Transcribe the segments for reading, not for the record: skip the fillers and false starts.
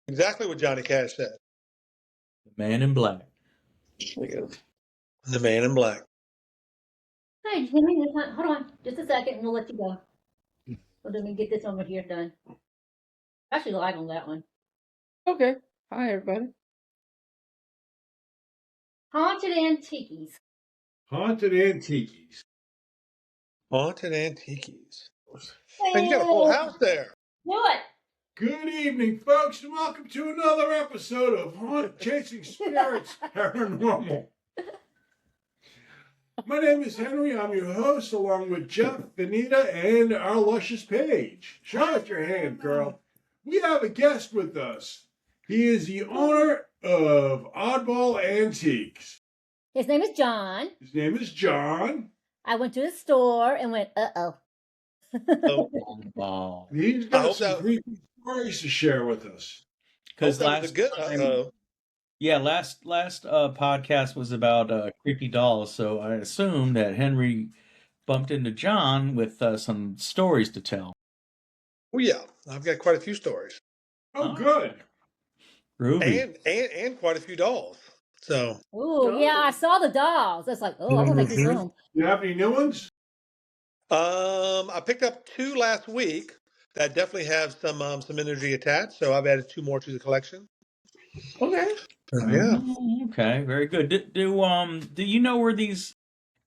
Exactly what Johnny Cash said. The Man in Black. There we go. The Man in Black. Hey, Jimmy, hold on just a second and we'll let you go. So let me get this over here done. Actually live on that one. Okay. Hi, everybody. Haunted Antiques. Haunted Antiques. Haunted Antiques. And you got a full house there. What? Good evening, folks, and welcome to another episode of Chasing Spirits Paranormal. My name is Henry. I'm your host, along with Jeff, Benita, and our luscious Paige. Show us your hand, girl. We have a guest with us. He is the owner of Oddball Antiques. His name is John. His name is John. I went to the store and went, uh-oh. Wow. He's got some creepy stories to share with us. Because last podcast was about creepy dolls, so I assumed that Henry bumped into John with some stories to tell. Oh yeah, I've got quite a few stories. Oh, good. Ruby. And quite a few dolls. So. Ooh, yeah, I saw the dolls. That's like, oh, I'm gonna make this home. You have any new ones? I picked up 2 last week that definitely have some energy attached. So I've added 2 more to the collection. Okay. Yeah. Okay, very good. Do you know where these?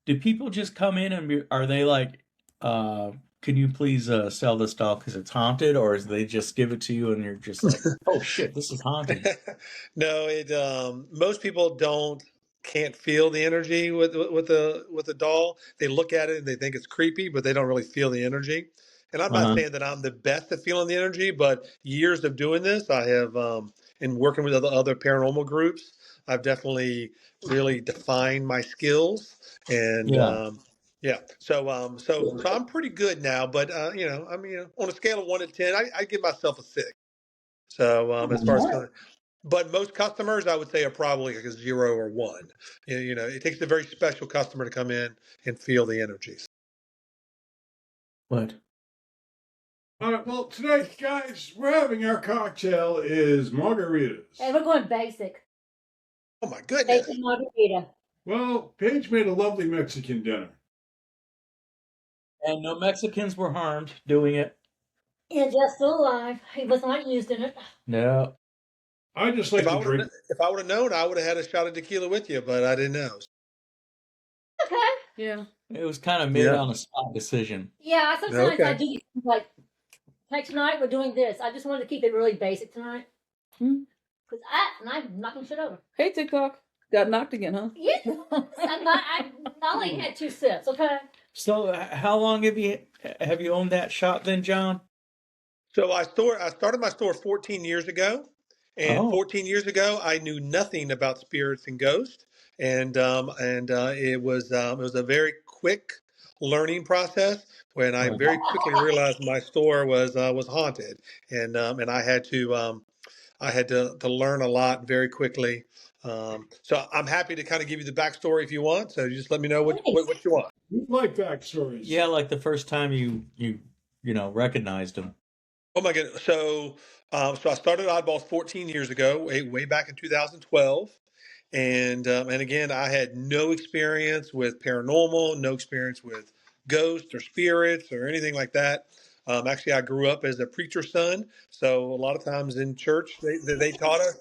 Do people just come in and are they like, can you please sell this doll because it's haunted, or is they just give it to you and you're just like, oh shit, this is haunted? No, most people can't feel the energy with the doll. They look at it and they think it's creepy, but they don't really feel the energy. And I'm not saying that I'm the best at feeling the energy, but years of doing this, I have, and working with other paranormal groups, I've definitely really defined my skills. And yeah, so I'm pretty good now. But on a scale of 1 to 10, I give myself a 6. So as far as but most customers, I would say, are probably like a 0 or 1. It takes a very special customer to come in and feel the energies. What? All right, well, tonight, guys, we're having our cocktail is margaritas. Hey, we're going basic. Oh, my goodness. Basic margarita. Well, Paige made a lovely Mexican dinner. And no Mexicans were harmed doing it. Yeah, just still alive. He was not used in it. No. I just like to drink. If I would have known, I would have had a shot of tequila with you, but I didn't know. Okay. Yeah. It was kind of made on a spot decision. Yeah, sometimes I do like tonight we're doing this. I just wanted to keep it really basic tonight. Because I'm knocking shit over. Hey, TikTok. Got knocked again, huh? Yeah. I only had 2 sips, okay? So how long have you owned that shop then, John? So I started my store 14 years ago. And 14 years ago, I knew nothing about spirits and ghosts, and it was a very quick learning process when I very quickly realized my store was haunted, and I had to learn a lot very quickly. So I'm happy to kind of give you the backstory if you want. So you just let me know what you want. We like backstories. Yeah, like the first time you recognized him. Oh my goodness! So I started Oddballs 14 years ago, way back in 2012, and again, I had no experience with paranormal, no experience with ghosts or spirits or anything like that. Actually, I grew up as a preacher's son, so a lot of times in church they taught us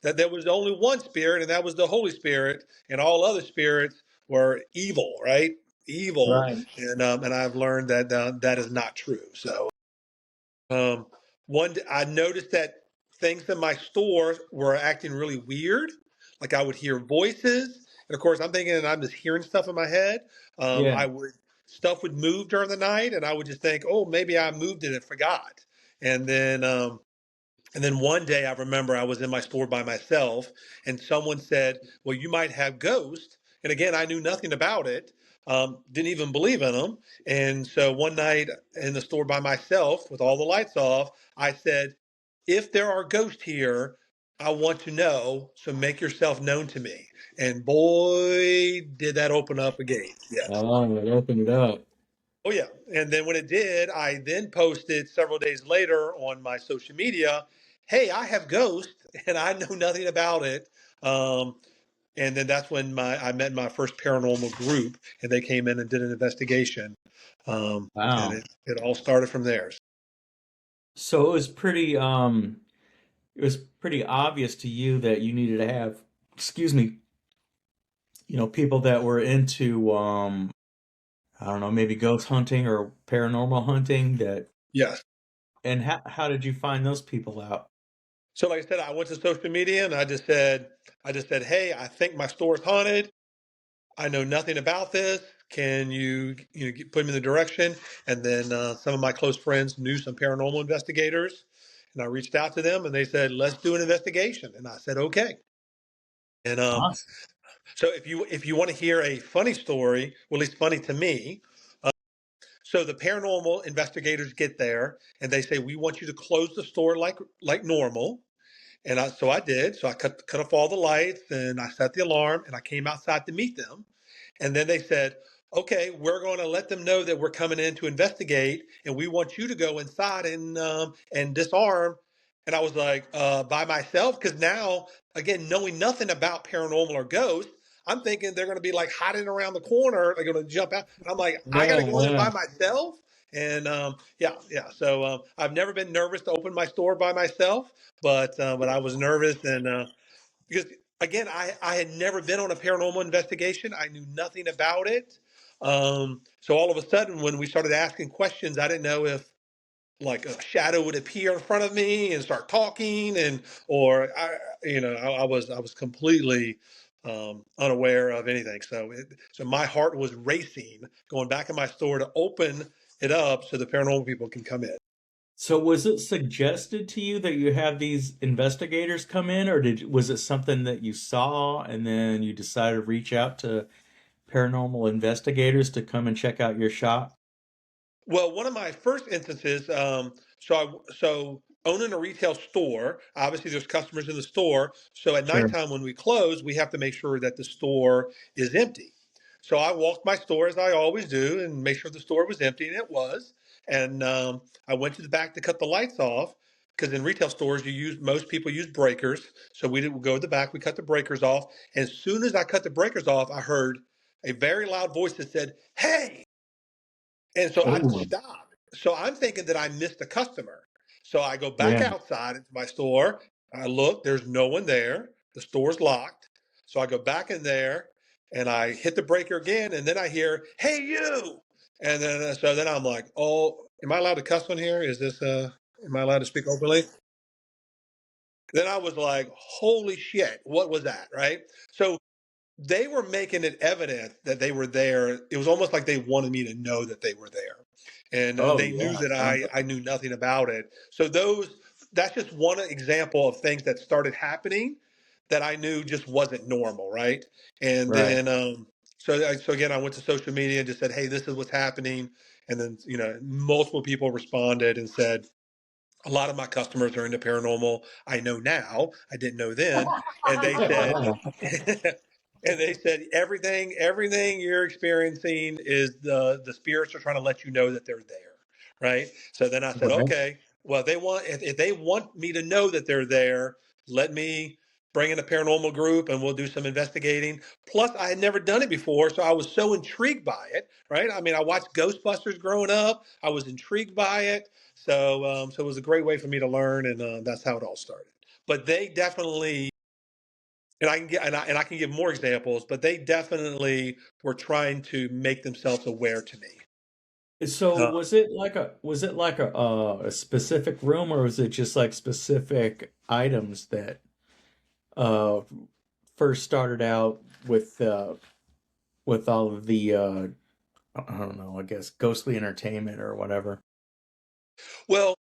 that there was only one spirit, and that was the Holy Spirit, and all other spirits were evil, right? Evil, right. And I've learned that that is not true. So. One day I noticed that things in my store were acting really weird. Like I would hear voices, and of course I'm thinking that I'm just hearing stuff in my head. Stuff would move during the night, and I would just think, oh, maybe I moved it and forgot. And then one day I remember I was in my store by myself, and someone said, well, you might have ghosts. And again, I knew nothing about it, didn't even believe in them. And so one night in the store by myself with all the lights off, I said, if there are ghosts here, I want to know, so make yourself known to me. And boy, did that open up a gate. Yes. Oh, it opened it up. Oh, yeah. And then when it did, I then posted several days later on my social media, hey, I have ghosts and I know nothing about it. And then that's when I met my first paranormal group, and they came in and did an investigation. And Wow. it all started from there. So it was pretty obvious to you that you needed to have, excuse me, people that were into I don't know, maybe ghost hunting or paranormal hunting that. Yes. And how did you find those people out? So like I said, I went to social media and I just said, hey, I think my store is haunted. I know nothing about this. Can you put me in the direction? And then some of my close friends knew some paranormal investigators, and I reached out to them, and they said, let's do an investigation. And I said, okay. And Awesome. so if you want to hear a funny story, well, at least funny to me. So the paranormal investigators get there and they say, we want you to close the store like normal. And so I did. So I cut off all the lights and I set the alarm and I came outside to meet them. And then they said, okay, we're going to let them know that we're coming in to investigate, and we want you to go inside and disarm. And I was like, by myself? Because now, again, knowing nothing about paranormal or ghosts, I'm thinking they're going to be like hiding around the corner. They're going to jump out. And I'm like, I got to No, go in by yeah. myself. And yeah, yeah. So I've never been nervous to open my store by myself, but I was nervous, and because again, I had never been on a paranormal investigation. I knew nothing about it. So all of a sudden, when we started asking questions, I didn't know if like a shadow would appear in front of me and start talking, I was completely unaware of anything. So my heart was racing, going back in my store to open it up so the paranormal people can come in. So was it suggested to you that you have these investigators come in, or was it something that you saw and then you decided to reach out to paranormal investigators to come and check out your shop? Well, one of my first instances, so owning a retail store, obviously there's customers in the store. So at Sure. nighttime when we close, we have to make sure that the store is empty. So I walked my store as I always do and make sure the store was empty, and it was. And I went to the back to cut the lights off because in retail stores most people use breakers. So we did go to the back, we cut the breakers off. And as soon as I cut the breakers off, I heard a very loud voice that said, "Hey." And so I Oh, stopped. So I'm thinking that I missed a customer. So I go back yeah. outside into my store. I look, there's no one there. The store's locked. So I go back in there and I hit the breaker again. And then I hear, "Hey, you." And then I'm like, oh, am I allowed to cuss on here? Am I allowed to speak openly? Then I was like, holy shit, what was that? Right. So they were making it evident that they were there. It was almost like they wanted me to know that they were there, and Oh, they knew yeah. that I knew nothing about it. So that's just one example of things that started happening that I knew just wasn't normal, right? And Right. then so again, I went to social media and just said, hey, this is what's happening, and then multiple people responded and said, a lot of my customers are into paranormal. I know now. I didn't know then. And they said, Wow. and they said everything you're experiencing is the spirits are trying to let you know that they're there, right? So then I said, Right. okay, well if they want me to know that they're there, let me bring in a paranormal group and we'll do some investigating. Plus, I had never done it before, so I was so intrigued by it, right? I mean, I watched Ghostbusters growing up. I was intrigued by it. So it was a great way for me to learn, and that's how it all started. But they definitely, and I can give more examples, but they definitely were trying to make themselves aware to me. So Uh, was it like a specific room, or was it just like specific items that uh first started out with all of the I don't know, I guess ghostly entertainment or whatever? well,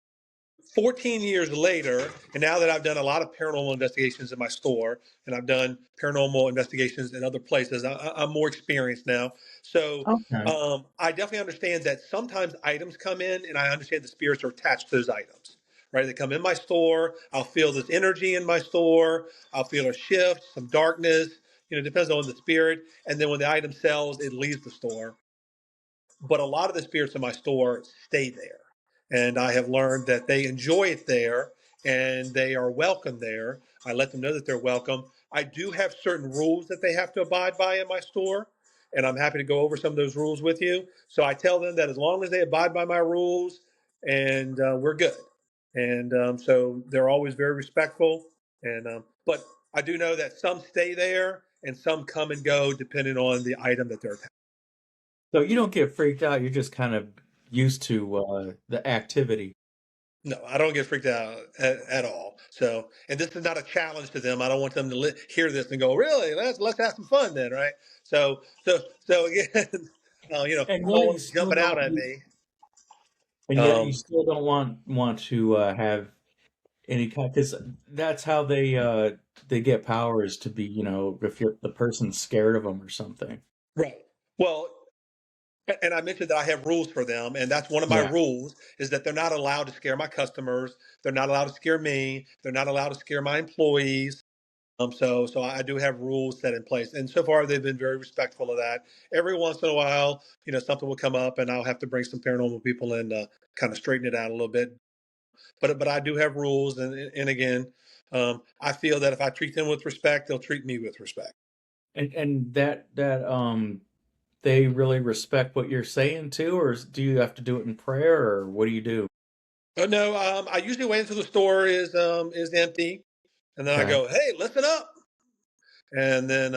14 years later, and now that I've done a lot of paranormal investigations in my store, and I've done paranormal investigations in other places, I'm more experienced now. So Okay. I definitely understand that sometimes items come in, and I understand the spirits are attached to those items. Right? They come in my store. I'll feel this energy in my store. I'll feel a shift, some darkness. It depends on the spirit. And then when the item sells, it leaves the store, but a lot of the spirits in my store stay there. And I have learned that they enjoy it there. and they are welcome there. I let them know that they're welcome. I do have certain rules that they have to abide by in my store, and I'm happy to go over some of those rules with you. So I tell them that as long as they abide by my rules, and we're good. And so they're always very respectful. And but I do know that some stay there and some come and go depending on the item that they're. So you don't get freaked out. You're just kind of used to the activity. No, I don't get freaked out at all. So, and this is not a challenge to them. I don't want them to hear this and go, "Really? Let's have some fun then, right?" So again, And I don't yet you want them still jumping out don't. at me. And yet you Um, still don't want to have any kind, because that's how they get powers to be. If the person's scared of them or something. right. Well, and I mentioned that I have rules for them, and that's one of my Yeah. rules is that they're not allowed to scare my customers. They're not allowed to scare me. They're not allowed to scare my employees. So I do have rules set in place, and so far they've been very respectful of that. Every once in a while, something will come up, and I'll have to bring some paranormal people in to kind of straighten it out a little bit. But I do have rules, and again, I feel that if I treat them with respect, they'll treat me with respect. And that they really respect what you're saying too, or do you have to do it in prayer, or what do you do? But no, I usually wait until the store is empty, and then I Okay. go, "Hey, listen up." And then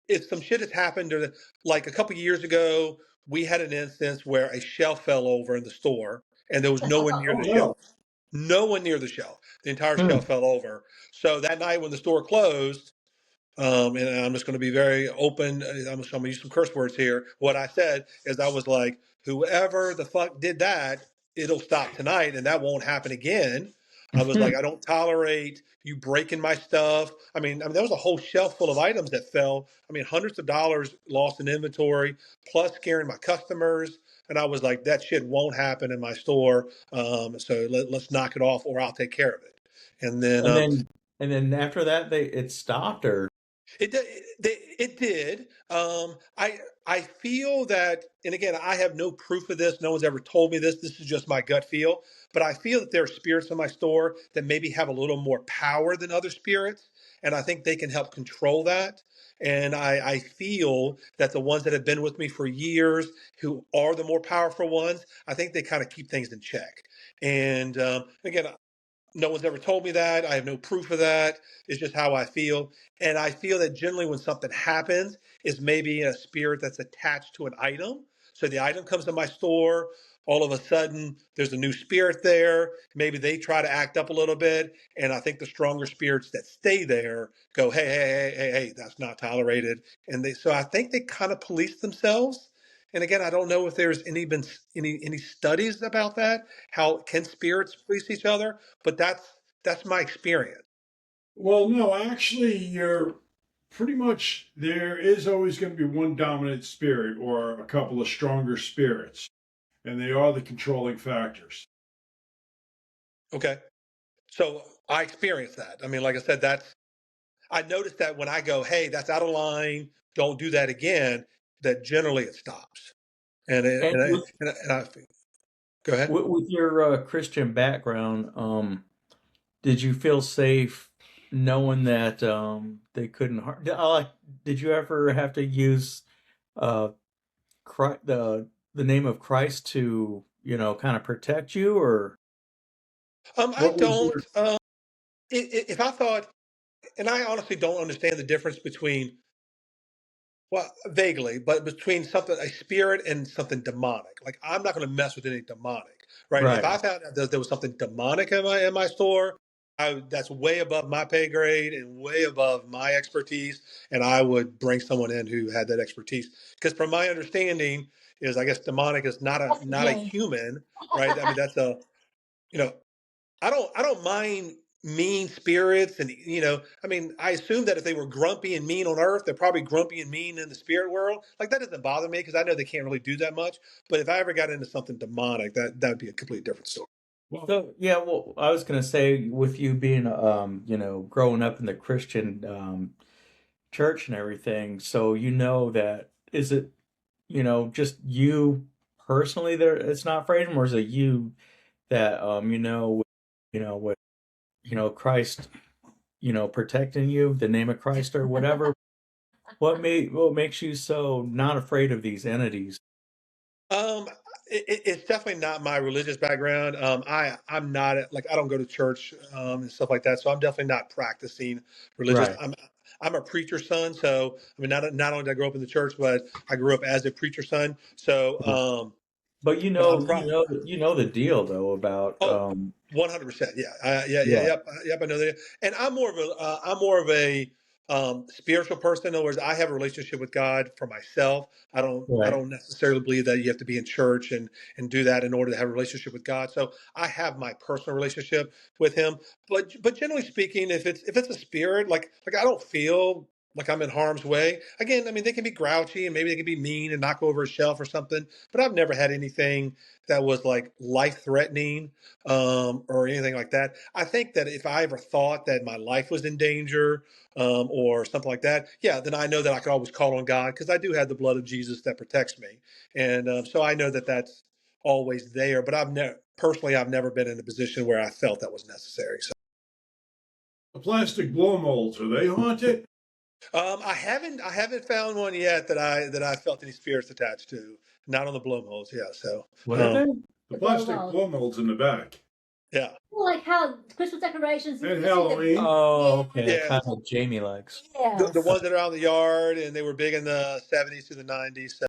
if some shit has happened, or like a couple years ago, we had an instance where a shelf fell over in the store, and there was no one near Oh the no. shelf. No one near the shelf. The entire Hmm. shelf fell over. So that night when the store closed, and I'm just going to be very open. I'm going to use some curse words here. What I said is I was like, whoever the fuck did that, it'll stop tonight and that won't happen again. I was like, I don't tolerate you breaking my stuff. I mean, there was a whole shelf full of items that fell. I mean, hundreds of dollars lost in inventory, plus scaring my customers. And I was like, that shit won't happen in my store. So let's knock it off, or I'll take care of it. And then And then and then after that, it stopped, or it did. I feel that, and again, I have no proof of this. No one's ever told me this. This is just my gut feel. But I feel that there are spirits in my store that maybe have a little more power than other spirits, and I think they can help control that. And I feel that the ones that have been with me for years, who are the more powerful ones, I think they kind of keep things in check. And again, no one's ever told me that. I have no proof of that. It's just how I feel. And I feel that generally when something happens, is maybe a spirit that's attached to an item. So the item comes to my store. All of a sudden, there's a new spirit there. Maybe they try to act up a little bit. And I think the stronger spirits that stay there go, hey, hey, hey, hey, hey, that's not tolerated. So I think they kind of police themselves. And again, I don't know if there's any studies about that. How can spirits police each other? But that's my experience. Well, no, actually, you're pretty much there is always going to be one dominant spirit or a couple of stronger spirits, and they are the controlling factors. Okay. So I experienced that. I mean, like I said, I noticed that when I go, hey, that's out of line, don't do that again, that generally it stops. And it, and and I go ahead. with your Christian background, did you feel safe knowing that they couldn't harm? Did you ever have to use uh, the name of Christ to kind of protect you, or I what was don't. your? If I thought, and I honestly don't understand the difference between, well, vaguely, but between something, a spirit, and something demonic. Like I'm not going to mess with anything demonic, right? If Right. I found out that there was something demonic in my store, that's way above my pay grade and way above my expertise, and I would bring someone in who had that expertise. Because from my understanding, is I guess demonic is not a James. human, right? I mean, that's a you know I don't mind mean spirits, and I mean, I assume that if they were grumpy and mean on earth, they're probably grumpy and mean in the spirit world. Like that doesn't bother me because I know they can't really do that much. But if I ever got into something demonic, that would be a completely different story. Well, So yeah, well, I was gonna say, with you being growing up in the Christian church and everything, so that, is it just you personally there it's not afraid of them, or is it you that with Christ, protecting you, the name of Christ or whatever. What makes you so not afraid of these entities? Um, it's definitely not my religious background. I'm not like I don't go to church and stuff like that, so I'm definitely not practicing religious. Right. I'm a preacher's son, so I mean not only did I grow up in the church, but I grew up as a preacher's son. So, But but I'm the deal though about oh, 100%. Yeah. yeah, Yep. I know that. And I'm more of a spiritual person. In other words, I have a relationship with God for myself. I right. don't necessarily believe that you have to be in church and do that in order to have a relationship with God. So I have my personal relationship with Him. But generally speaking, if it's a spirit, like I don't feel like I'm in harm's way. Again, I mean, they can be grouchy and maybe they can be mean and knock over a shelf or something. But I've never had anything that was like life threatening or anything like that. I think that if I ever thought that my life was in danger or something like that, yeah, then I know that I can always call on God because I do have the blood of Jesus that protects me, and so I know that that's always there. But I've never been in a position where I felt that was necessary. So The plastic blow molds, are they haunted? I haven't found one yet that I felt any spirits attached to. Not on the blowholes, yeah. So What are they? The plastic blow molds in the back. yeah. Well, like how Christmas decorations And Halloween. Oh, okay. Yeah. Kind of like Jamie likes. The Yes. ones that are out in the yard, and they were big in the 70s to the 90s. So.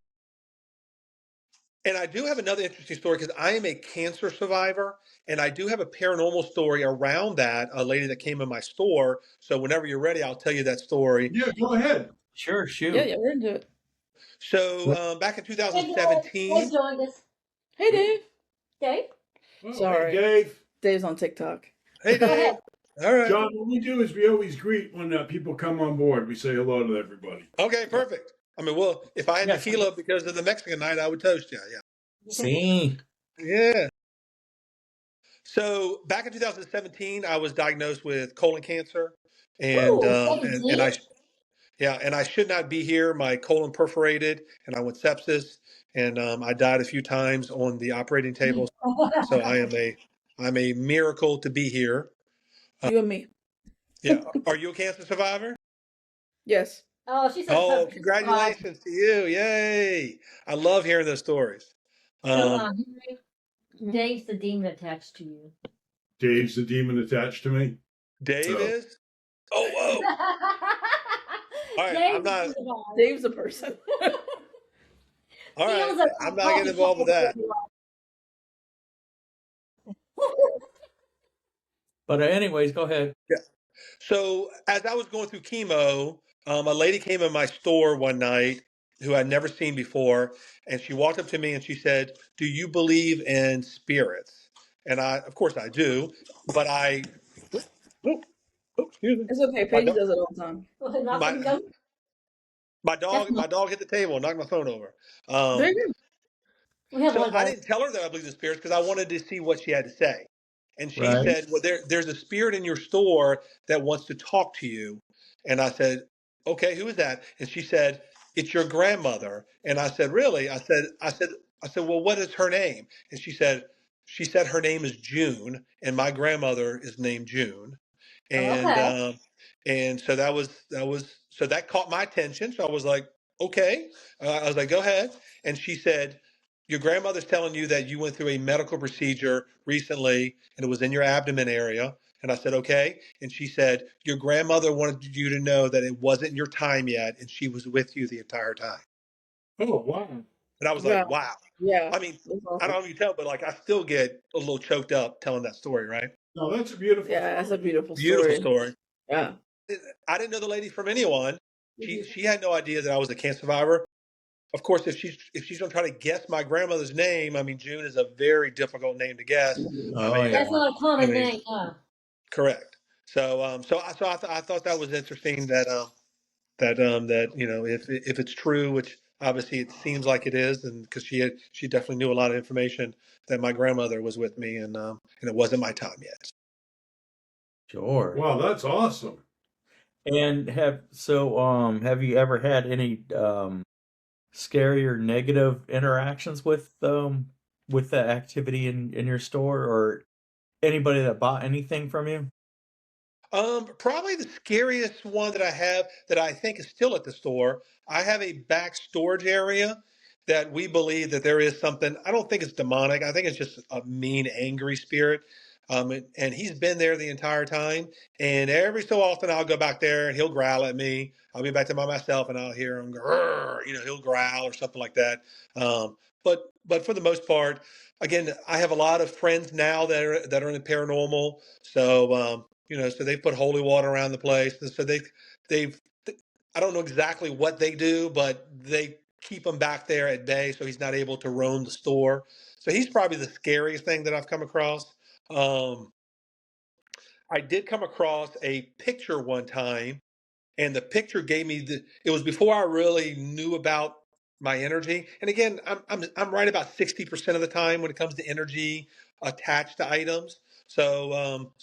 And I do have another interesting story because I am a cancer survivor, and I do have a paranormal story around that. A lady that came in my store. So whenever you're ready, I'll tell you that story. Yeah, go ahead. Sure, shoot. Yeah, we're into it. So back in Dave 2017, joined us. Hey, Dave. Dave? Oh, Sorry. Hey, Dave. Dave's on TikTok. hey Go Dave, ahead. all right, John, what we do is we always greet when people come on board. We say hello to everybody. okay, perfect. I mean, well, if I had Yes. tequila because of the Mexican night, I would toast you. See, Yeah. So back in 2017, I was diagnosed with colon cancer, and Ooh, and I 17? yeah, and I should not be here. My colon perforated, and I went sepsis, and I died a few times on the operating table. So I'm a miracle to be here. You and me. Yeah. Are you a cancer survivor? Yes. Oh, she said Oh, something. congratulations to you! Yay! I love hearing those stories. So, Um, Dave's the demon attached to you. Dave's the demon attached to me. Dave is. Oh, whoa! All right, I'm not. Dave's a person. All right, I'm not getting involved with that. but anyways, go ahead. Yeah. So as I was going through chemo, a lady came in my store one night who I'd never seen before, and she walked up to me and she said, "Do you believe in spirits?" And of course, I do, but oh, excuse me, It's okay. my Paige does it all the time. my my dog hit the table and knocked my phone over. There you So I didn't tell her that I believed in spirits because I wanted to see what she had to say. And she Right. said, "Well, there's a spirit in your store that wants to talk to you." And I said, "Okay, who is that?" And she said, "It's your grandmother." And I said, "Really?" I said, "Well, what is her name?" And she said her name is June, and my grandmother is named June. And Okay. and so so that caught my attention. So I was like, "Okay." I was like, "Go ahead." And she said, "Your grandmother's telling you that you went through a medical procedure recently and it was in your abdomen area." And I said, "Okay." And she said, "Your grandmother wanted you to know that it wasn't your time yet and she was with you the entire time." Oh, wow. And I was go. like, "Wow." Yeah. I mean, That's I awesome. don't know if you tell, but like I still get a little choked up telling that story, right? No, that's a beautiful Yeah, that's a story. beautiful Beautiful story. story. Yeah. I didn't know the lady from anyone. She had no idea that I was a cancer survivor. Of course, if she's gonna try to guess my grandmother's name, I mean, June is a very difficult name to guess. I Oh mean, yeah. That's not a I common mean, name, huh? correct. So I thought that was interesting that if it's true, which obviously it seems like it is, and because she definitely knew a lot of information that my grandmother was with me, and it wasn't my time yet. Sure. Wow, that's awesome. And have you ever had any scary or negative interactions with with the activity in your store, or anybody that bought anything from you? Probably the scariest one that I have that I think is still at the store. I have a back storage area that we believe that there is something. I don't think it's demonic. I think it's just a mean, angry spirit. And he's been there the entire time. And every so often, I'll go back there and he'll growl at me. I'll be back there by myself and I'll hear him, "Grrr," he'll growl or something like that. But for the most part, again, I have a lot of friends now that are in the paranormal. So so they put holy water around the place. And so they've I don't know exactly what they do, but they keep him back there at bay so he's not able to roam the store. So he's probably the scariest thing that I've come across. Um, I did come across a picture one time, and the picture gave me it was before I really knew about my energy. And again, I'm right about 60% of the time when it comes to energy attached to items. So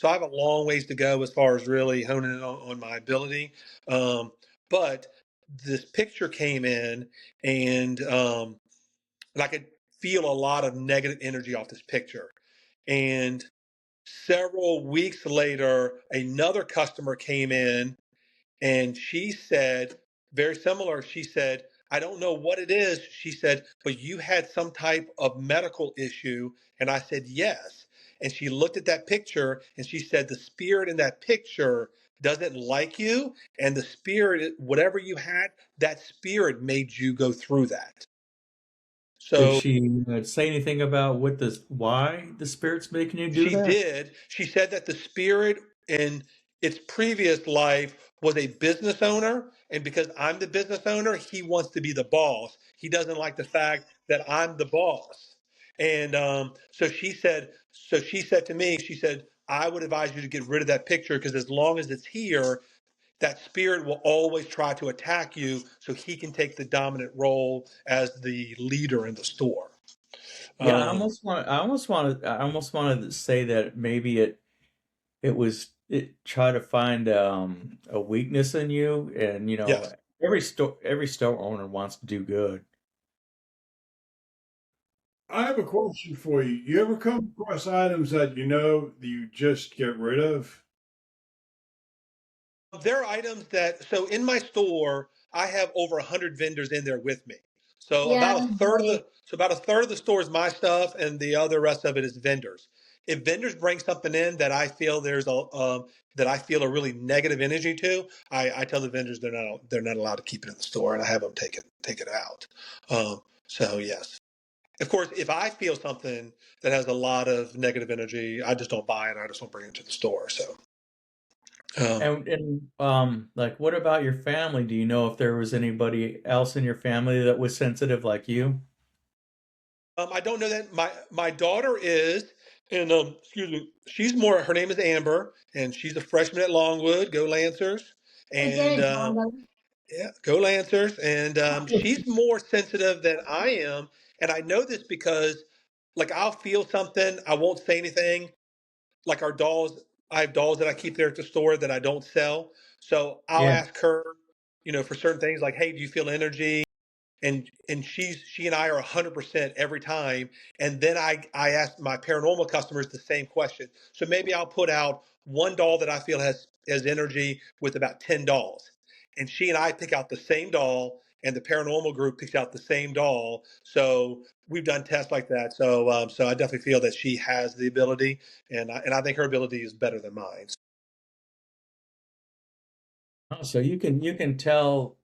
I have a long ways to go as far as really honing in on my ability. But this picture came in, and I could feel a lot of negative energy off this picture. And several weeks later, another customer came in and she said, very similar, she said, "I don't know what it is." She said, "But you had some type of medical issue." And I said, "Yes." And she looked at that picture and she said, "The spirit in that picture doesn't like you. And the spirit, whatever you had, that spirit made you go through that." Did So she say anything about why the spirit's making you do she that? did. She said that the spirit in its previous life was a business owner. And because I'm the business owner, he wants to be the boss. He doesn't like the fact that I'm the boss. And so she said to me, she said, "I would advise you to get rid of that picture because as long as it's here, that spirit will always try to attack you so he can take the dominant role as the leader in the store." Yeah, Um, I almost wanted to say that maybe it try to find a weakness in you, and yes. every store owner wants to do good. I have a question for you. You ever come across items that you just get rid of? There are items so in my store, I have over 100 vendors in there with me. So Yeah, about a third of the store is my stuff, and the other rest of it is vendors. If vendors bring something in that I feel that I feel a really negative energy to, I tell the vendors they're not allowed to keep it in the store, and I have them take it out. So yes, of course, if I feel something that has a lot of negative energy, I just don't buy it. I just don't bring it to the store. So. Um, And like, what about your family? Do you know if there was anybody else in your family that was sensitive like you? I don't know that my daughter is, and excuse me, she's more. Her name is Amber, and she's a freshman at Longwood. Go Lancers! they And did, Mama. yeah, go Lancers! And she's more sensitive than I am, and I know this because, like, I'll feel something, I won't say anything. Like our dolls, I have dolls that I keep there at the store that I don't sell, so I'll Yeah. ask her, for certain things like, "Hey, do you feel energy?" And she and I are 100% every time. And then I ask my paranormal customers the same question. So maybe I'll put out one doll that I feel has energy with about 10 dolls, and she and I pick out the same doll, and the paranormal group picks out the same doll. So we've done tests like that. So I definitely feel that she has the ability, and I think her ability is better than mine. Oh, so you can tell.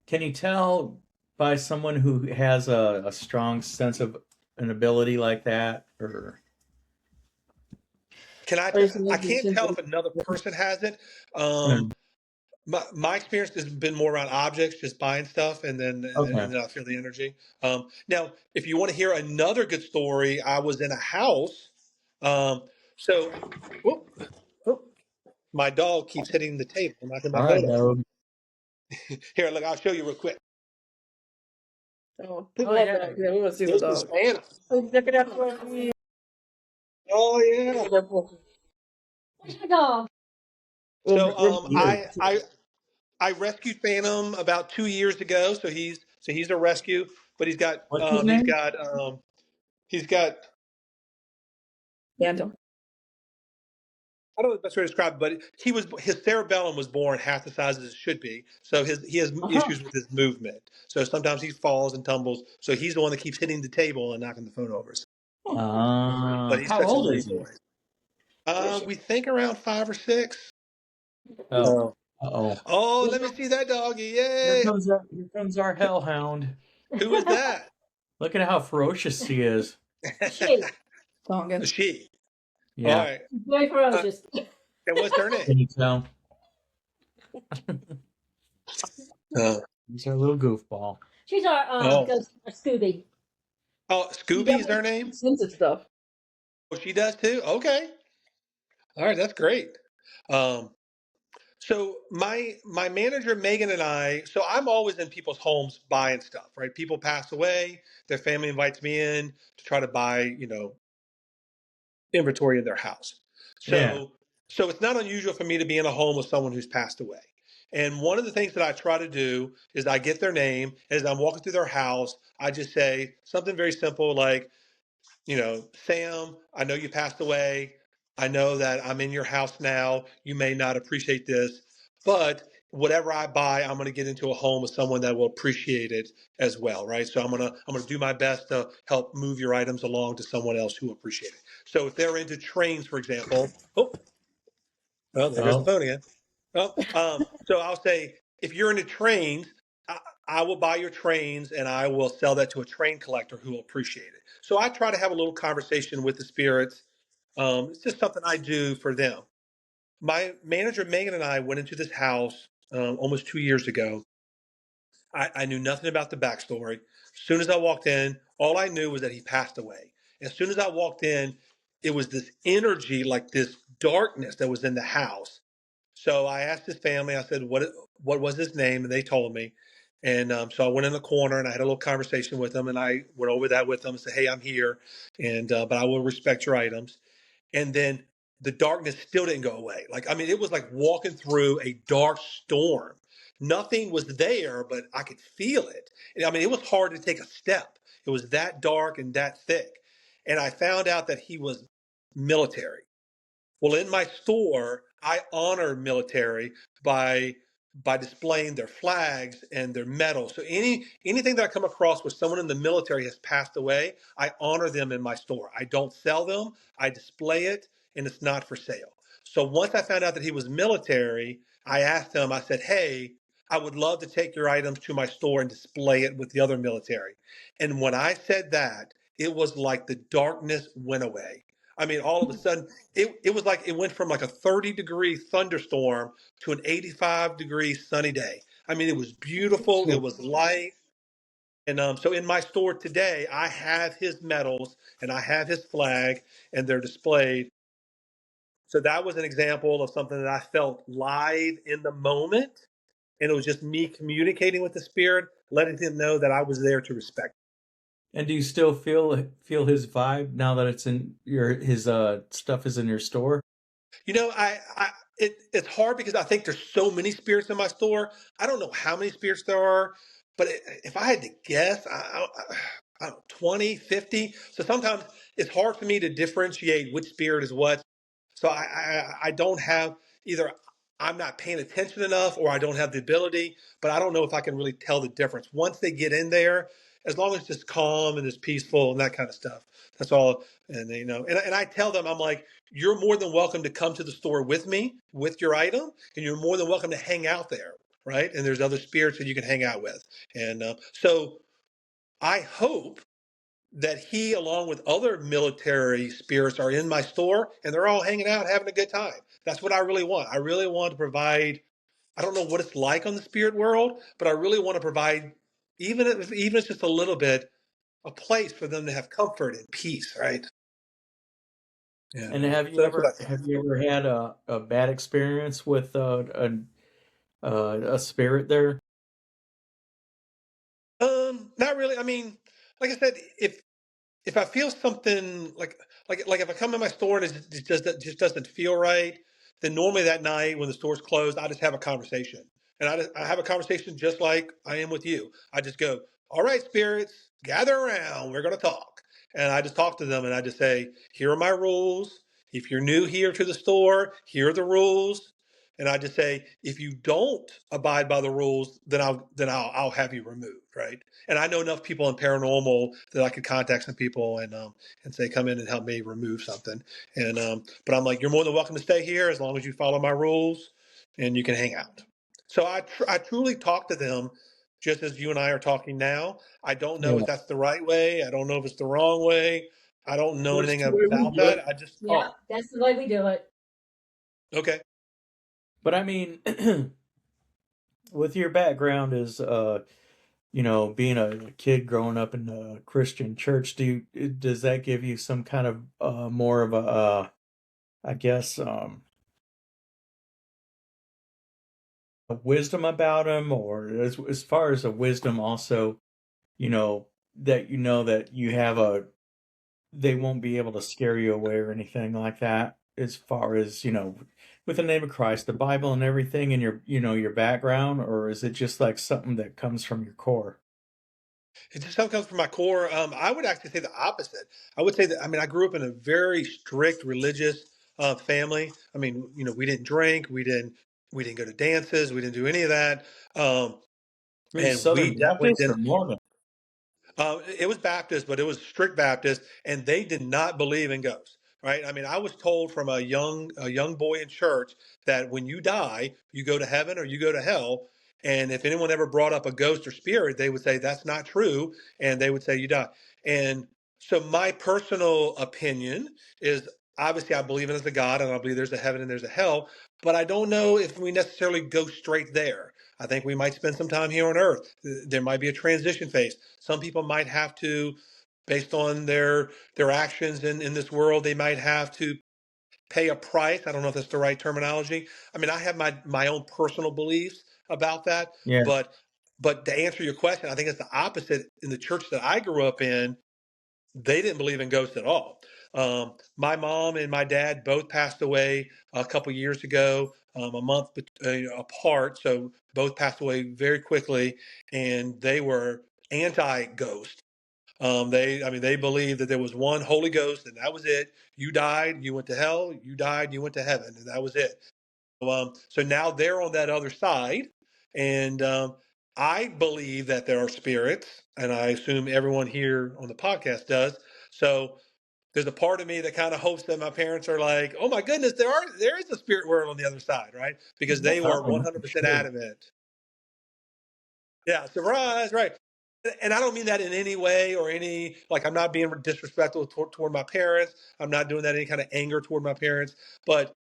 Can you tell by someone who has a strong sense of an ability like that, or? Can I? Or is it I maybe can't tell simple? if another person has it. Hmm, My experience has been more around objects, just buying stuff, and then okay. I feel the energy. Now, if you want to hear another good story, I was in a house. Um, so, whoop, whoop, my dog keeps hitting the table, knocking my All right, photo. Dog. Here, look, I'll show you real quick. Oh, people Oh love yeah. that. Yeah, we want to see the This is dog. Anna. Oh, check it out for me. Oh yeah. Check it out for me. Where's my dog? So Weird. I rescued Phantom about 2 years ago. So he's a rescue, but What's his name? He's got, Yeah, I don't know the best way to describe it, but his cerebellum was born half the size as it should be. So he has Uh-huh. issues with his movement. So sometimes he falls and tumbles. So he's the one that keeps hitting the table and knocking the phone over. But he's How such a old sweet is he? boy. We think around 5 or 6. Oh, Oh, oh. oh, let me see that doggy! Here Yay! comes our hellhound. Who is that? Look at how ferocious he is. She. Tongan. She. All Yeah. right. Very ferocious. And what's her name? Can you tell? Uh, He's our little goofball. She's our oh, ghost, our Scooby. oh, She Scooby is definitely her name. sensitive stuff. Oh, she does too. Okay. All right, that's great. Um, so my manager Megan and I, so I'm always in people's homes buying stuff, right? People pass away, their family invites me in to try to buy, inventory in their house. Yeah. So it's not unusual for me to be in a home with someone who's passed away. And one of the things that I try to do is I get their name, and as I'm walking through their house, I just say something very simple like, Sam, I know you passed away. I know that I'm in your house now. You may not appreciate this, but whatever I buy, I'm going to get into a home with someone that will appreciate it as well, right? So I'm going to do my best to help move your items along to someone else who appreciate it. So if they're into trains, for example, there goes the Oh. phone again. So I'll say, if you're into trains, I, I will buy your trains and I will sell that to a train collector who will appreciate it. So I try to have a little conversation with the spirits. It's just something I do for them. My manager, Megan, and I went into this house almost 2 years ago. I knew nothing about the backstory. As soon as I walked in, all I knew was that he passed away. As soon as I walked in, it was this energy, like this darkness that was in the house. So I asked his family, I said, what was his name? And they told me. And so I went in the corner and I had a little conversation with them and I went over that with them and said, hey, I'm here. And, but I will respect your items. And then the darkness still didn't go away. Like, I mean, it was like walking through a dark storm. Nothing was there, but I could feel it. And, I mean, it was hard to take a step. It was that dark and that thick. And I found out that he was military. Well, in my store, I honor military by displaying their flags and their medals. So anything that I come across where someone in the military has passed away, I honor them in my store. I don't sell them, I display it, and it's not for sale. So once I found out that he was military, I asked him, I said, hey, I would love to take your items to my store and display it with the other military. And when I said that, it was like the darkness went away. I mean, all of a sudden, it was like it went from like a 30-degree thunderstorm to an 85-degree sunny day. I mean, it was beautiful. It was light. And so in my store today, I have his medals and I have his flag and they're displayed. So that was an example of something that I felt live in the moment. And it was just me communicating with the spirit, letting him know that I was there to respect. And do you still feel his vibe now that it's in his stuff is in your store? It's hard because I think there's so many spirits in my store. I don't know how many spirits there are, but if I had to guess, I don't know, 20, 50. So sometimes it's hard for me to differentiate which spirit is what. So I don't have either I'm not paying attention enough or I don't have the ability, but I don't know if I can really tell the difference. Once they get in there, as long as it's just calm and it's peaceful and that kind of stuff. That's all. And and I tell them, I'm like, you're more than welcome to come to the store with me with your item, and you're more than welcome to hang out there, right? And there's other spirits that you can hang out with. And so I hope that he, along with other military spirits, are in my store and they're all hanging out, having a good time. That's what I really want. I really want to provide. I don't know what it's like on the spirit world, but I really want to provide, even if it's just a little bit, a place for them to have comfort and peace, right? Yeah. And So that's what I think. have you ever had a bad experience with a spirit there? Not really. I mean, like I said, if I feel something like if I come in my store and it just doesn't feel right, then normally that night when the store's closed, I just have a conversation, and I have a conversation just like I am with you. I just go, all right, spirits, gather around. We're going to talk, and I just talk to them and I just say, here are my rules. If you're new here to the store, here are the rules. And I just say, if you don't abide by the rules, then I'll have you removed, right? And I know enough people in paranormal that I could contact some people and say, come in and help me remove something. And but I'm like, you're more than welcome to stay here as long as you follow my rules, and you can hang out. So I truly talk to them just as you and I are talking now. I don't know Yeah. if that's the right way. I don't know if it's the wrong way. I don't know That's anything the way we about do it. that. I just Yeah, talk. that's the way we do it. Okay. But I mean, with your background as being a kid growing up in a Christian church, does that give you some kind of more of a I guess a wisdom about him, or as far as a wisdom also, that that you have they won't be able to scare you away or anything like that, as far as with the name of Christ, the Bible, and everything in your your background, or is it just like something that comes from your core? It just something comes from my core. I would actually say the opposite. I would say that, I mean, I grew up in a very strict religious family. I mean, we didn't drink, we didn't go to dances, we didn't do any of that. Um, Were you and we Southern definitely Baptist or didn't. Mormon? It was Baptist, but it was strict Baptist, and they did not believe in ghosts. Right? I mean, I was told from a young boy in church that when you die, you go to heaven or you go to hell. And if anyone ever brought up a ghost or spirit, they would say that's not true, and they would say you die. And so, my personal opinion is, obviously I believe in as a God, and I believe there's a heaven and there's a hell, but I don't know if we necessarily go straight there. I think we might spend some time here on earth. There might be a transition phase. Some people might have to, based on their actions in this world, they might have to pay a price. I don't know if that's the right terminology. I mean, I have my own personal beliefs about that, Yeah. but to answer your question, I think it's the opposite. In the church that I grew up in, they didn't believe in ghosts at all. My mom and my dad both passed away a couple years ago, a month apart. So both passed away very quickly, and they were anti-ghost. I mean, they believed that there was one Holy Ghost, and that was it. You died, you went to hell. You died, you went to heaven, and that was it. So now they're on that other side, and I believe that there are spirits, and I assume everyone here on the podcast does. So there's a part of me that kind of hopes that my parents are like, "Oh my goodness, there is a spirit world on the other side," right? Because they were Oh, for 100% sure. adamant. Yeah, surprise, right? And I don't mean that in any way or any like I'm not being disrespectful toward my parents. I'm not doing that in any kind of anger toward my parents, but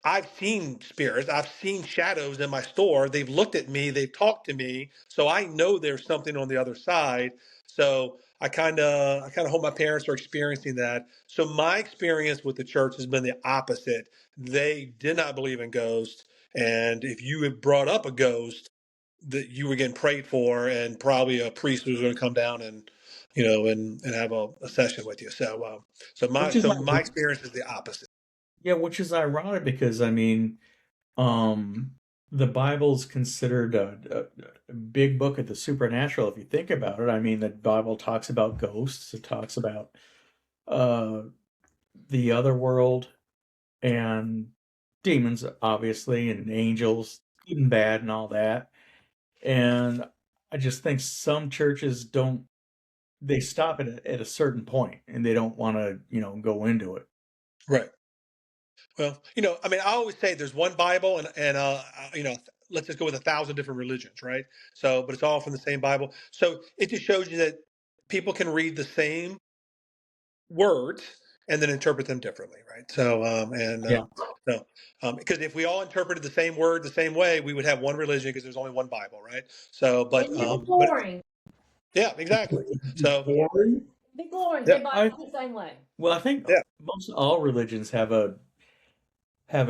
I've seen spirits. I've seen shadows in my store. They've looked at me. They've talked to me. So I know there's something on the other side. So I kind of hope my parents are experiencing that. So my experience with the church has been the opposite. They did not believe in ghosts, and if you had brought up a ghost, that you were getting prayed for, and probably a priest was going to come down and and have a session with you. So Which is my like, experience is the opposite. yeah, which is ironic because I mean, um, the Bible's considered a big book of the supernatural if you think about it. I mean, the Bible talks about ghosts, it talks about uh the other world and demons, obviously, and angels, good and bad and all that. And I just think some churches don't, they stop at a certain point and they don't want to, go into it. Right. Well, I mean, I always say there's one Bible, let's just go with 1,000 different religions, right? So, but it's all from the same Bible. So it just shows you that people can read the same words and then interpret them differently, right? So, Yeah. because if we all interpreted the same word the same way, we would have one religion because there's only one Bible, right? So, It'd be boring. yeah, exactly. So, Boring. It'd be boring. yeah, Everybody the same way. Well, I think yeah. most all religions have a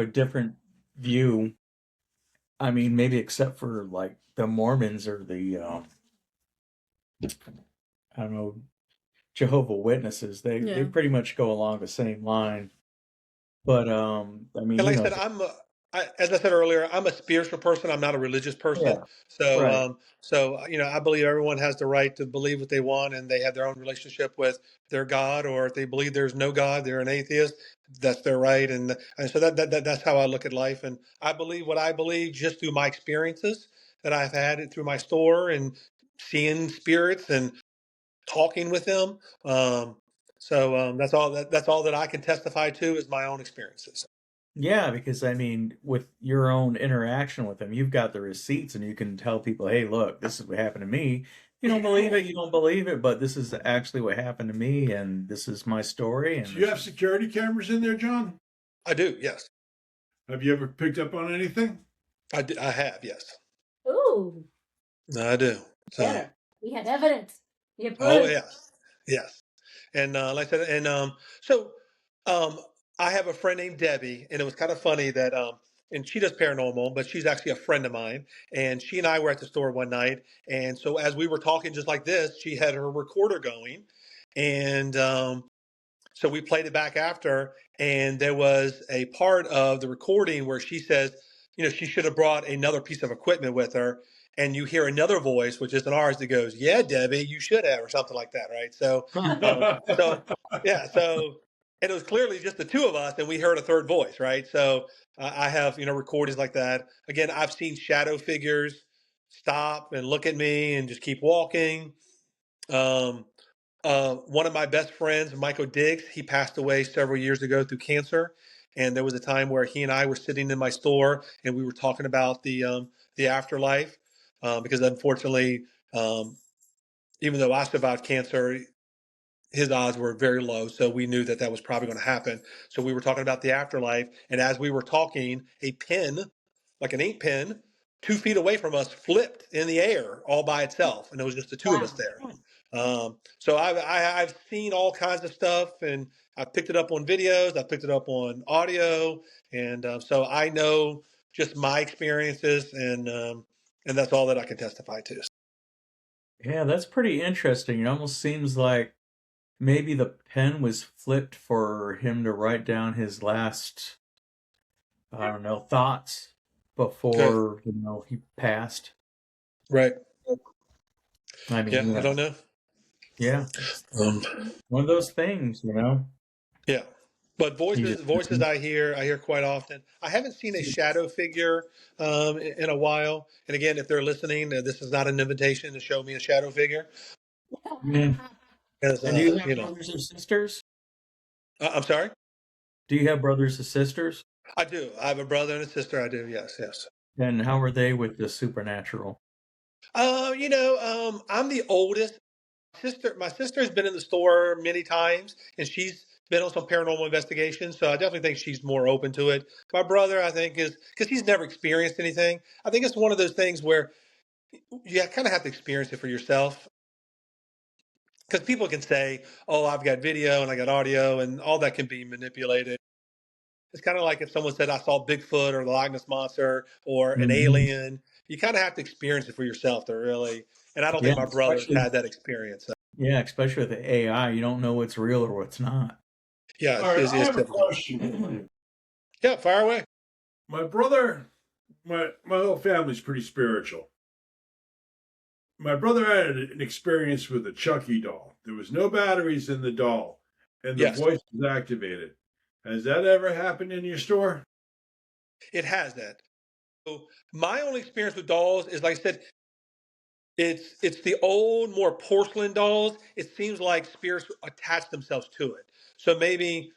different view. I mean, maybe except for like the Mormons or the I don't know, Jehovah Witnesses. They Yeah. pretty much go along the same line. But I mean, And like I said, as I said earlier, I'm a spiritual person. I'm not a religious person. Yeah, So, right. I believe everyone has the right to believe what they want, and they have their own relationship with their God. Or if they believe there's no God, they're an atheist. That's their right, and so that's how I look at life. And I believe what I believe just through my experiences that I've had through my store and seeing spirits and talking with them. That's all that I can testify to is my own experiences. Yeah, because I mean, with your own interaction with them, you've got the receipts and you can tell people, hey, look, this is what happened to me. You don't believe it, you don't believe it, but this is actually what happened to me, and this is my story. And Do you have security cameras in there, John? I do, yes. Have you ever picked up on anything? I have, yes. Ooh, I do. So, Better. we had evidence. We have oh proof. yes. And like I said, so um, I have a friend named Debbie, and it was kind of funny that and she does paranormal, but she's actually a friend of mine. And she and I were at the store one night, and so as we were talking just like this, she had her recorder going, and so we played it back after, and there was a part of the recording where she says, she should have brought another piece of equipment with her. And you hear another voice, which isn't ours, that goes, "Yeah, Debbie, you should have," or something like that, right? So yeah, and it was clearly just the two of us, and we heard a third voice, right? So I have recordings like that. Again, I've seen shadow figures stop and look at me and just keep walking. Um, one of my best friends, Michael Diggs, he passed away several years ago through cancer. And there was a time where he and I were sitting in my store and we were talking about the afterlife, because unfortunately, um, even though I survived cancer, his odds were very low. So we knew that that was probably going to happen. So we were talking about the afterlife. And as we were talking, a pen, like an ink pen, 2 feet away from us flipped in the air all by itself. And it was just the two of us Wow. there. So I've seen all kinds of stuff, and I've picked it up on videos. I've picked it up on audio. And so I know just my experiences, and that's all that I can testify to. yeah, that's pretty interesting. It almost seems like maybe the pen was flipped for him to write down his last, I don't know, thoughts Okay. before, he passed. Right. I mean, Yeah, I don't know. yeah, Um, one of those things, Yeah, but You voices I hear quite often. I haven't seen a shadow figure in a while. And again, if they're listening, this is not an invitation to show me a shadow figure. Yeah. Because, And do you have brothers or sisters? I'm sorry. Do you have brothers or sisters? I do. I have a brother and a sister. I do. Yes, yes. And how are they with the supernatural? I'm the oldest. My sister has been in the store many times, and she's been on some paranormal investigations. So I definitely think she's more open to it. My brother, I think, is because he's never experienced anything. I think it's one of those things where you kind of have to experience it for yourself. Because people can say, "Oh, I've got video and I got audio," and all that can be manipulated. It's kind of like if someone said, "I saw Bigfoot or the Loch Ness monster or an Mhm. alien." You kind of have to experience it for yourself to really. And I don't Yeah, think my brother's had that experience. So, especially with the AI, you don't know what's real or what's not. yeah, All right, it's I have a difficult. question for you. Yeah, fire away. My brother, my whole family's pretty spiritual. My brother had an experience with a Chucky doll. There was no batteries in the doll, and the Yes, voice was activated. Has that ever happened in your store? it has that. So my only experience with dolls is, like I said, it's the old, more porcelain dolls. It seems like spirits attach themselves to it. So maybe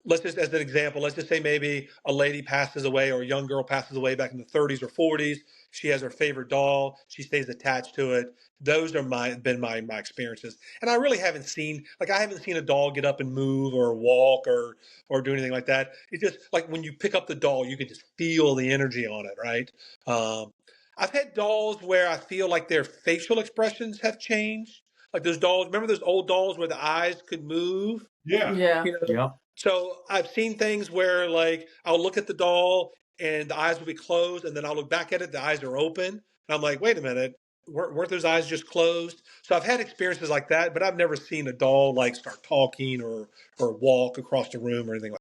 let's just, as an example, let's just say maybe a lady passes away or a young girl passes away back in the 30s or 40s. She has her favorite doll. She stays attached to it. Those are my experiences. And I really haven't seen, like, I haven't seen a doll get up and move or walk or do anything like that. It's just like when you pick up the doll, you can just feel the energy on it, right? Um, I've had dolls where I feel like their facial expressions have changed. Like those dolls, remember those old dolls where the eyes could move? Yeah. Yeah. You know, Yep. so I've seen things where, like, I'll look at the doll and the eyes will be closed, and then I'll look back at it, the eyes are open, and I'm like, wait a minute, weren't those eyes just closed? So I've had experiences like that, but I've never seen a doll like start talking or walk across the room or anything like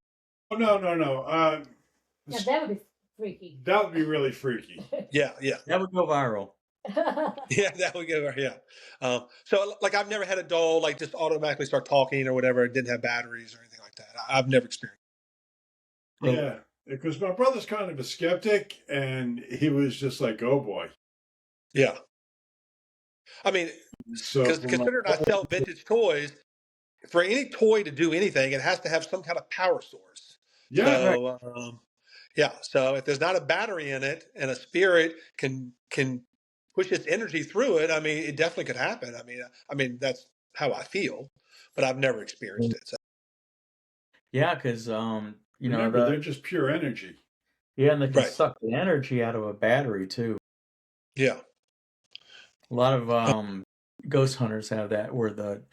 Oh, no. Now that would be freaky. That would be really freaky. Yeah. That would go viral. Yeah, that would go. Yeah. So like I've never had a doll like just automatically start talking or whatever. It didn't have batteries or anything like that. I've never experienced. Yeah, because my brother's kind of a skeptic, and he was just like, "Oh boy." Yeah. I mean, So because for my considering I sell vintage toys, for any toy to do anything, it has to have some kind of power source. yeah, Right. So yeah. So if there's not a battery in it and a spirit can push its energy through it, I mean, it definitely could happen. I mean that's how I feel, but I've never experienced it. So. Yeah, because you know remember, they're just pure energy. yeah, and they can Right. suck the energy out of a battery too. Yeah. A lot of ghost hunters have that where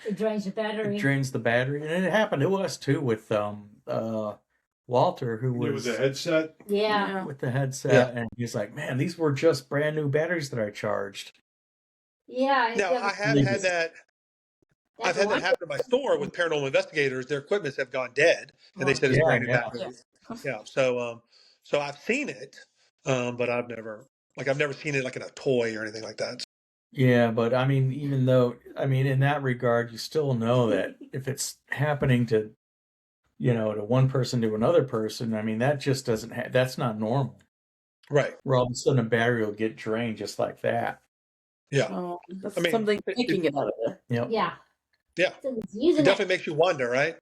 It drains the battery. it drains the battery, and it happened to us too with Walter, who Yeah, was with the headset. Yeah. with the headset, Yeah. and he's like, "Man, these were just brand new batteries that I charged." Yeah. Now I have had that. I've had that happen to my store with paranormal investigators. Their equipments have gone dead, and they said it's Yeah, brand new yeah. batteries. Yeah. So I've seen it, but I've never seen it like in a toy or anything like that. Yeah, but I mean, even though, I mean, in that regard, you still know that if it's happening to, you know, to one person to another person, I mean, that just doesn't that's not normal. Right. Where all of a sudden a battery will get drained just like that. Yeah. Oh, that's I mean, something taking it out of there. Yep. Yeah. Yeah. So it's It using definitely makes you wonder, right?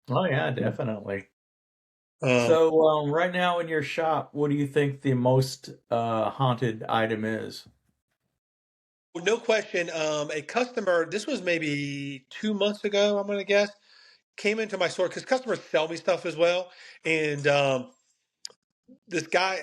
Oh yeah, definitely. Um, So right now in your shop, what do you think the most haunted item is? no question. A customer, this was maybe 2 months ago, I'm going to guess, came into my store because customers sell me stuff as well. And this guy,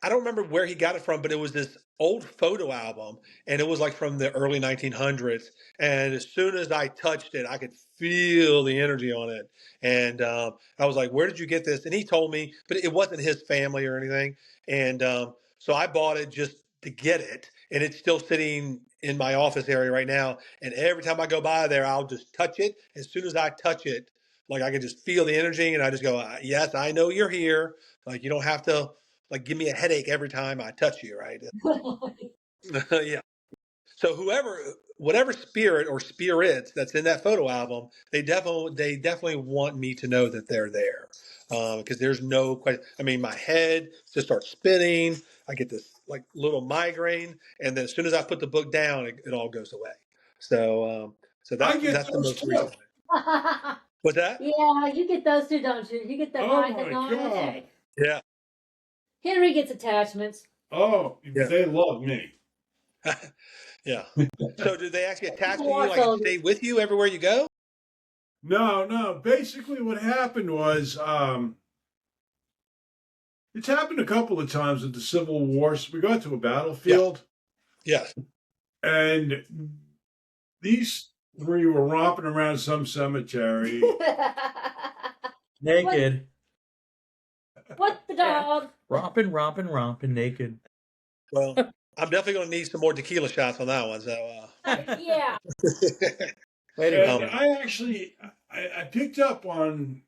I don't remember where he got it from, but it was this old photo album, and it was like from the early 1900s. And as soon as I touched it, I could feel the energy on it. And I was like, "Where did you get this?" And he told me, but it wasn't his family or anything. And so I bought it just to get it, and it's still sitting in my office area right now. And every time I go by there, I'll just touch it. As soon as I touch it, like I can just feel the energy, and I just go, "Yes, I know you're here." Like you don't have to like give me a headache every time I touch you, right? Yeah. So whatever spirit or spirits that's in that photo album, they definitely want me to know that they're there, because there's no question. I mean, my head just starts spinning. I get this like little migraine, and then as soon as I put the book down, it all goes away. So I get that's the those most too. recent. What's that? Yeah, you get those too, don't you? You get the Oh high, the my non- god. Yeah. Henry gets attachments. Oh, Yeah. they love me. Yeah. So do they actually attach to you, War like soldiers. stay with you everywhere you go? No. Basically, what happened was, it's happened a couple of times with the Civil War. So we got to a battlefield, Yes. and these three were romping around some cemetery. Naked. What the dog? Romping naked. Well, I'm definitely going to need some more tequila shots on that one. So, Yeah. Wait a And minute. I picked up on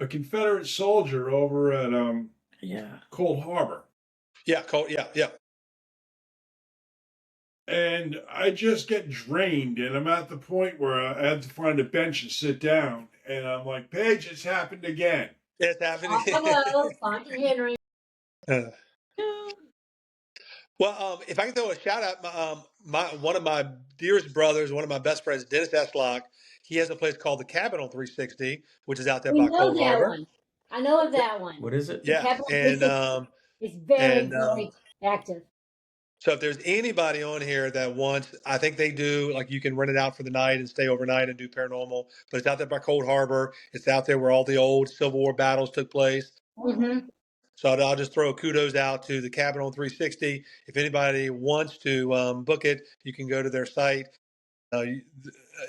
a Confederate soldier over at Yeah. Cold Harbor. yeah, Cole, yeah. And I just get drained, and I'm at the point where I had to find a bench and sit down. And I'm like, Paige, it's happened again. It's happening. Hello, Auntie Henry. Well, if I can throw a shout out, one of my dearest brothers, one of my best friends, Dennis Eslock, he has a place called the Cabin on 360, which is out there We by know Cold that Harbor. one. I know of that one. What is it? Yeah, Cabin on and 360. It's very, and, very active. so if there's anybody on here that wants, I think they do, like you can rent it out for the night and stay overnight and do paranormal, but it's out there by Cold Harbor. It's out there where all the old Civil War battles took place. Mm-hmm. So I'll just throw kudos out to the Cabin on 360. If anybody wants to book it, you can go to their site.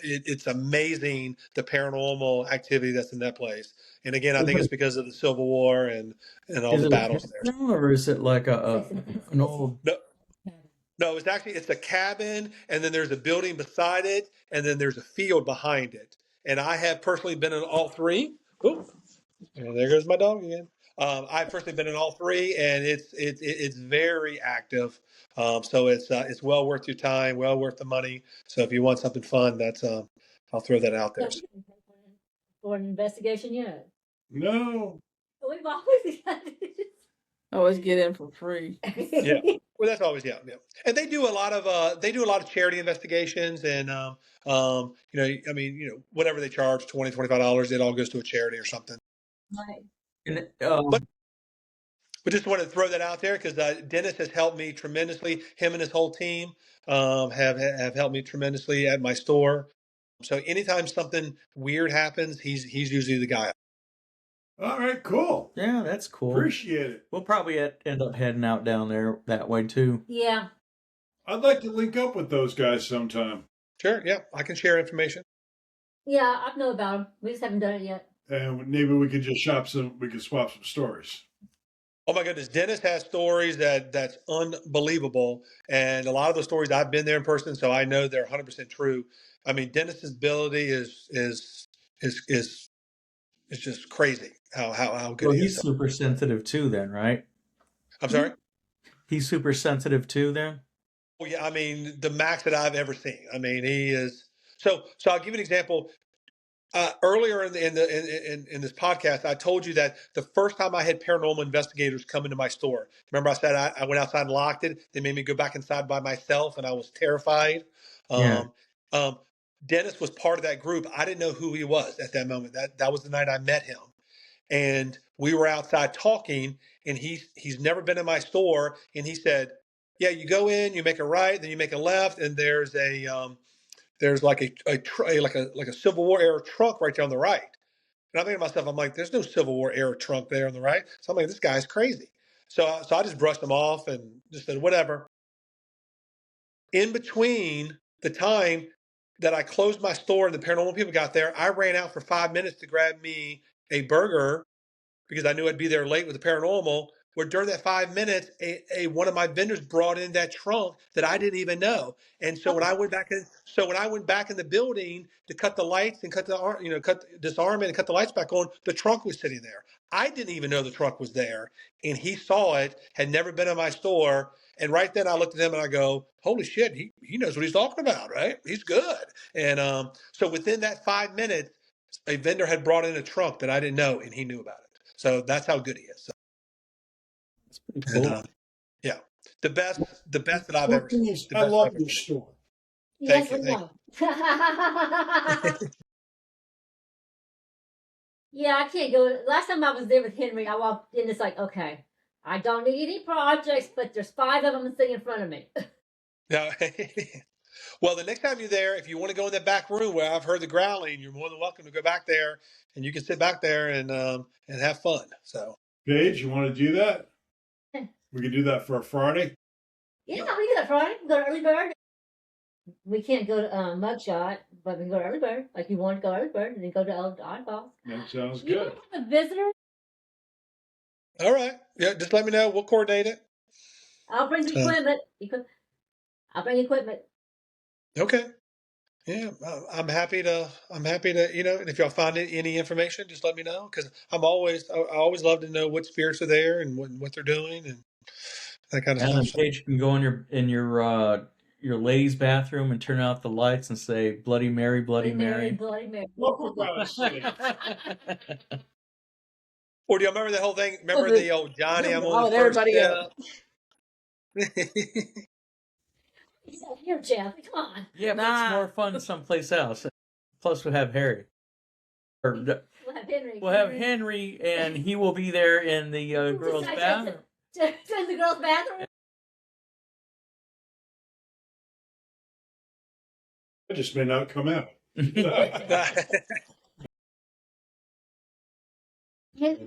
It's amazing the paranormal activity that's in that place. And again, I think it's because of the Civil War and all Is the it battles a there. cabin, or is it like an old? No, it's a cabin, and then there's a building beside it, and then there's a field behind it. And I have personally been in all three. Oop, and there goes my dog again. I've personally been in all three, and it's very active. So it's well worth your time, well worth the money. So if you want something fun, that's I'll throw that out there. For an investigation yet? No. We've always got this. Always get in for free. Yeah. Well, that's always yeah. And they do a lot of charity investigations, and I mean, whatever they charge, $20-$25, it all goes to a charity or something. Right. And, But just wanted to throw that out there because Dennis has helped me tremendously. Him and his whole team have helped me tremendously at my store. So anytime something weird happens, he's usually the guy. All right, cool. Yeah, that's cool. Appreciate it. We'll probably end up heading out down there that way too. Yeah. I'd like to link up with those guys sometime. Sure, yeah, I can share information. Yeah, I know about them. We just haven't done it yet. And maybe we could just swap some stories. Oh my goodness, Dennis has stories that's unbelievable, and a lot of the stories I've been there in person, so I know they're 100% true. I mean, Dennis's ability is just crazy how good Well, he he's is. super sensitive too, then, right? I'm sorry. He's super sensitive too, then. Oh yeah, I mean the max that I've ever seen. I mean he is. So I'll give you an example. Earlier in this podcast, I told you that the first time I had paranormal investigators come into my store. Remember, I said I went outside and locked it. They made me go back inside by myself, and I was terrified. Yeah. Dennis was part of that group. I didn't know who he was at that moment. That was the night I met him, and we were outside talking. And he's never been in my store, and he said, "Yeah, you go in, you make a right, then you make a left, and there's like a Civil War era trunk right there on the right." And I'm thinking to myself, I'm like, there's no Civil War era trunk there on the right. So I'm like, this guy's crazy. So I just brushed him off and just said, whatever. In between the time that I closed my store and the paranormal people got there, I ran out for 5 minutes to grab me a burger because I knew I'd be there late with the paranormal. Where during that 5 minutes, one of my vendors brought in that trunk that I didn't even know. And so when I went back in the building to cut the lights and disarm it and cut the lights back on, the trunk was sitting there. I didn't even know the trunk was there, and he saw it, had never been in my store. And right then I looked at him and I go, holy shit, he knows what he's talking about, right? He's good. And so within that 5 minutes, a vendor had brought in a trunk that I didn't know, and he knew about it. So that's how good he is. So, That's pretty cool. and, yeah, the best that I've ever seen. I love your store. Yes, Thank we you. know. Yeah, I can't go. Last time I was there with Henry, I walked in. It's like, okay, I don't need any projects, but there's 5 of them sitting in front of me. No. Well, the next time you're there, if you want to go in that back room where I've heard the growling, you're more than welcome to go back there, and you can sit back there and have fun. So, Paige, you want to do that? We could do that for a Friday. Yeah, we can go to Friday. We go to Early Bird. We can't go to Mugshot, but we can go to Early Bird. Like you want to go to Early Bird, and then go to Oddballs. That sounds You good. want to have a visitor? all right, yeah, just let me know. We'll coordinate it. I'll bring the equipment. I'll bring equipment. Okay. Yeah, I'm happy to. And if y'all find any information, just let me know because I always love to know what spirits are there and what they're doing and that kind of And then stuff. Paige can go in your ladies' bathroom and turn out the lights and say Bloody Mary, Bloody Mary. Bloody Mary. Well, for God's sake. Or do you remember the whole thing? Remember the old Johnny? I'm on the first everybody step. Here, Jeff. Come on. Yeah, but it's more fun someplace else. Plus, we'll have Harry. Or We'll have Henry. we'll have Henry, and he will be there in the girls' bathroom. In the girls' bathroom. I just may not come out. We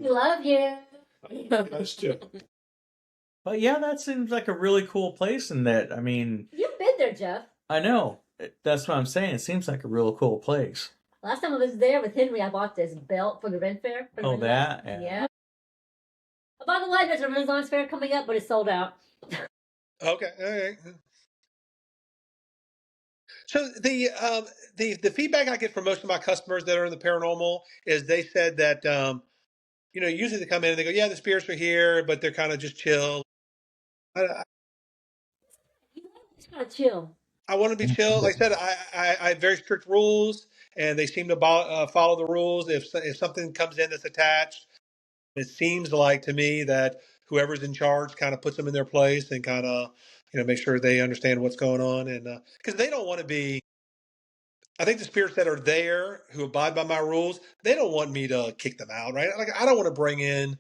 love you. That's too. But yeah, that seems like a really cool place. And that, I mean, You've been there, Jeff. I know. That's what I'm saying. It seems like a real cool place. Last time I was there with Henry, I bought this belt for the Ren Fair. Oh, that? Yeah. Oh, by the way, there's a Renaissance Fair coming up, but it's sold out. Okay. All right. So the feedback I get from most of my customers that are in the paranormal is they said that usually they come in and they go, yeah, the spirits are here, but they're kind of just chill. It's kind of chill. I want to be chill. Like I said, I have very strict rules, and they seem to follow the rules. If something comes in that's attached, it seems like to me that whoever's in charge kind of puts them in their place and kind of make sure they understand what's going on, and because they don't want to be. I think the spirits that are there who abide by my rules, they don't want me to kick them out, right? Like I don't want to bring in,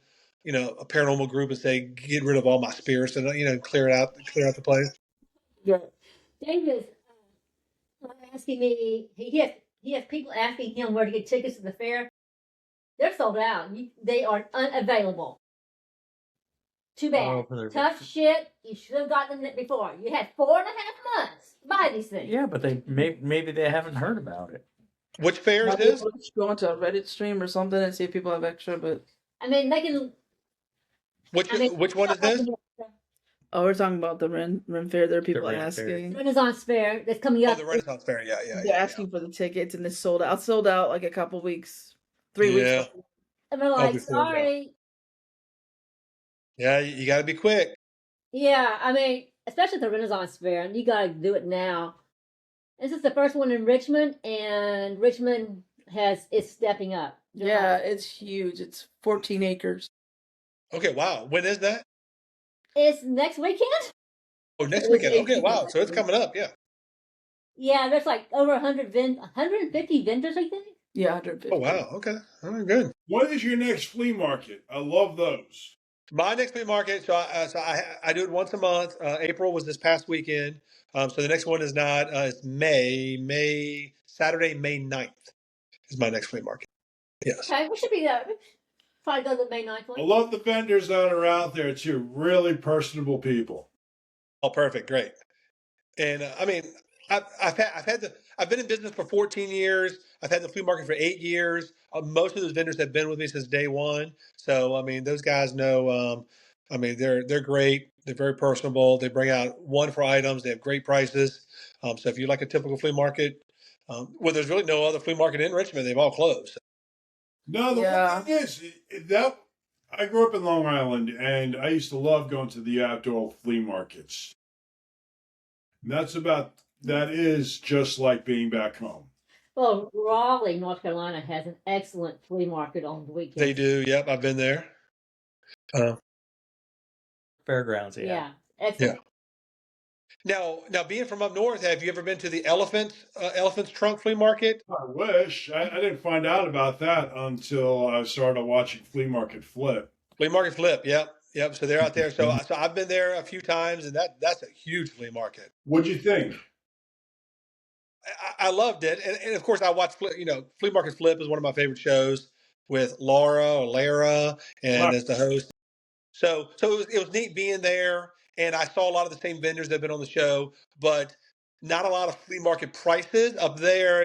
a paranormal group and say get rid of all my spirits and clear out the place. Yeah. David asking me, he has people asking him where to get tickets to the fair. They're sold out. They are unavailable. Too bad. Tough shit. You should have gotten them before. You had 4.5 months to buy these things. Yeah, but maybe they haven't heard about it. Which fair is this? Go into a Reddit stream or something and see if people have extra, but I mean, they can. Which one is this? oh, we're talking about the Ren Fair. There are people Ren asking. Fair. Renaissance Fair that's coming up. Oh, the Renaissance Fair. Yeah. They're asking for the tickets, and it's sold out. Sold out like a couple weeks, 3 weeks. Yeah. And they're like, before sorry. Yeah, you got to be quick. Yeah, I mean, especially the Renaissance Fair, and you got to do it now. This is the first one in Richmond, and Richmond is stepping up. Yeah, it's huge. It's 14 acres. Okay, wow. When is that? It's next weekend. Oh, next weekend. Okay, wow. So it's coming up, yeah. Yeah, there's like over 150 vendors, I think. Yeah, 150. Oh, wow. Okay. All right, good. What is your next flea market? I love those. My next flea market, so I do it once a month. April was this past weekend. So the next one is not. It's Saturday, May 9th is my next flea market. Yes. Okay, we should be there. Probably go to the May 9th one. I love the vendors that are out there too. Really personable people. Oh, perfect. Great. And I mean, I've been in business for 14 years. I've had the flea market for 8 years. Most of those vendors have been with me since day one. So I mean, those guys know. I mean, they're great. They're very personable. They bring out wonderful items. They have great prices. So if you like a typical flea market, well, there's really no other flea market in Richmond. They've all closed. No, the one thing is that I grew up in Long Island, and I used to love going to the outdoor flea markets. And that is just like being back home. Well, Raleigh, North Carolina has an excellent flea market on the weekend. They do. Yep, I've been there. Fairgrounds, yeah. Yeah, excellent. Yeah. Now, being from up north, have you ever been to the Elephant's Trunk Flea Market? I wish. I didn't find out about that until I started watching Flea Market Flip. Flea Market Flip, yep. So they're out there. So I've been there a few times, and that's a huge flea market. What'd you think? I loved it, and of course I watched. Flea Market Flip is one of my favorite shows with Lara, and as the host. So it was neat being there, and I saw a lot of the same vendors that have been on the show, but not a lot of flea market prices up there.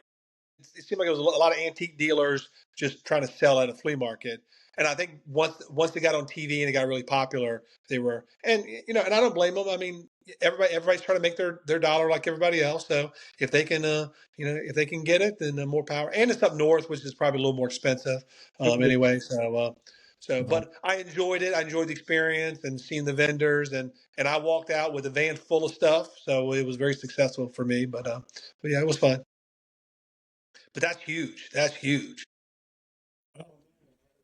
It seemed like it was a lot of antique dealers just trying to sell at a flea market. And I think once they got on TV and it got really popular, they were, and and I don't blame them. I mean, everybody's trying to make their dollar like everybody else. So if they can, if they can get it, then more power. And it's up north, which is probably a little more expensive, anyway. But I enjoyed it. I enjoyed the experience and seeing the vendors, and I walked out with a van full of stuff. So it was very successful for me. But yeah, it was fun. But that's huge. That's huge.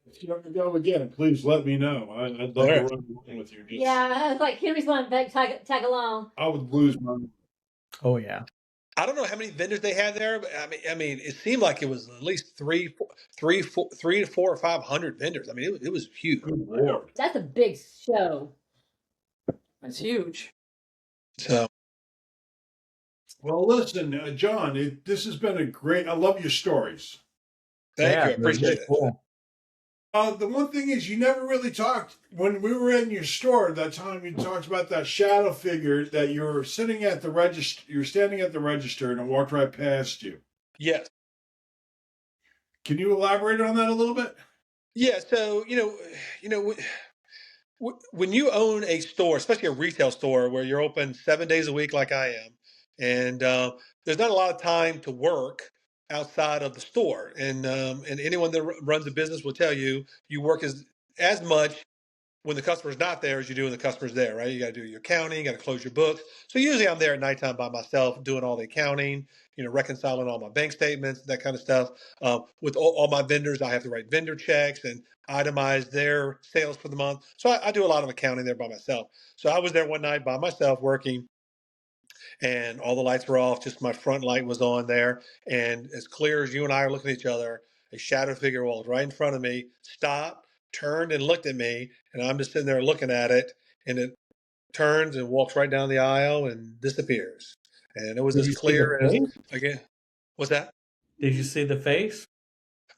If you ever go again, please let me know. I'd love to run with you. Yeah, it's like Henry's going to tag along. I would lose my. Oh yeah. I don't know how many vendors they had there, but I mean, it seemed like it was at least 300 to 400 or 500 vendors. I mean, it was huge. Good Lord. That's a big show. That's huge. So, well, listen, John, this has been a great. I love your stories. thank you. I appreciate it. Cool. The one thing is, you never really talked when we were in your store that time. You talked about that shadow figure that you were sitting at the register. You were standing at the register, and it walked right past you. Yes. Can you elaborate on that a little bit? Yeah. So when you own a store, especially a retail store where you're open 7 days a week, like I am, and there's not a lot of time to work outside of the store, and anyone that runs a business will tell you work as as much when the customer's not there as you do when the customer's there, right? You got to do your accounting, got to close your books. So usually I'm there at nighttime by myself doing all the accounting, reconciling all my bank statements, that kind of stuff. With all my vendors, I have to write vendor checks and itemize their sales for the month. So I do a lot of accounting there by myself. So I was there one night by myself working, and all the lights were off. Just my front light was on there. And as clear as you and I are looking at each other, a shadow figure walked right in front of me, stopped, turned and looked at me. And I'm just sitting there looking at it. And it turns and walks right down the aisle and disappears. And it was Did as you see the clear as, face? again, what's that? Did you see the face?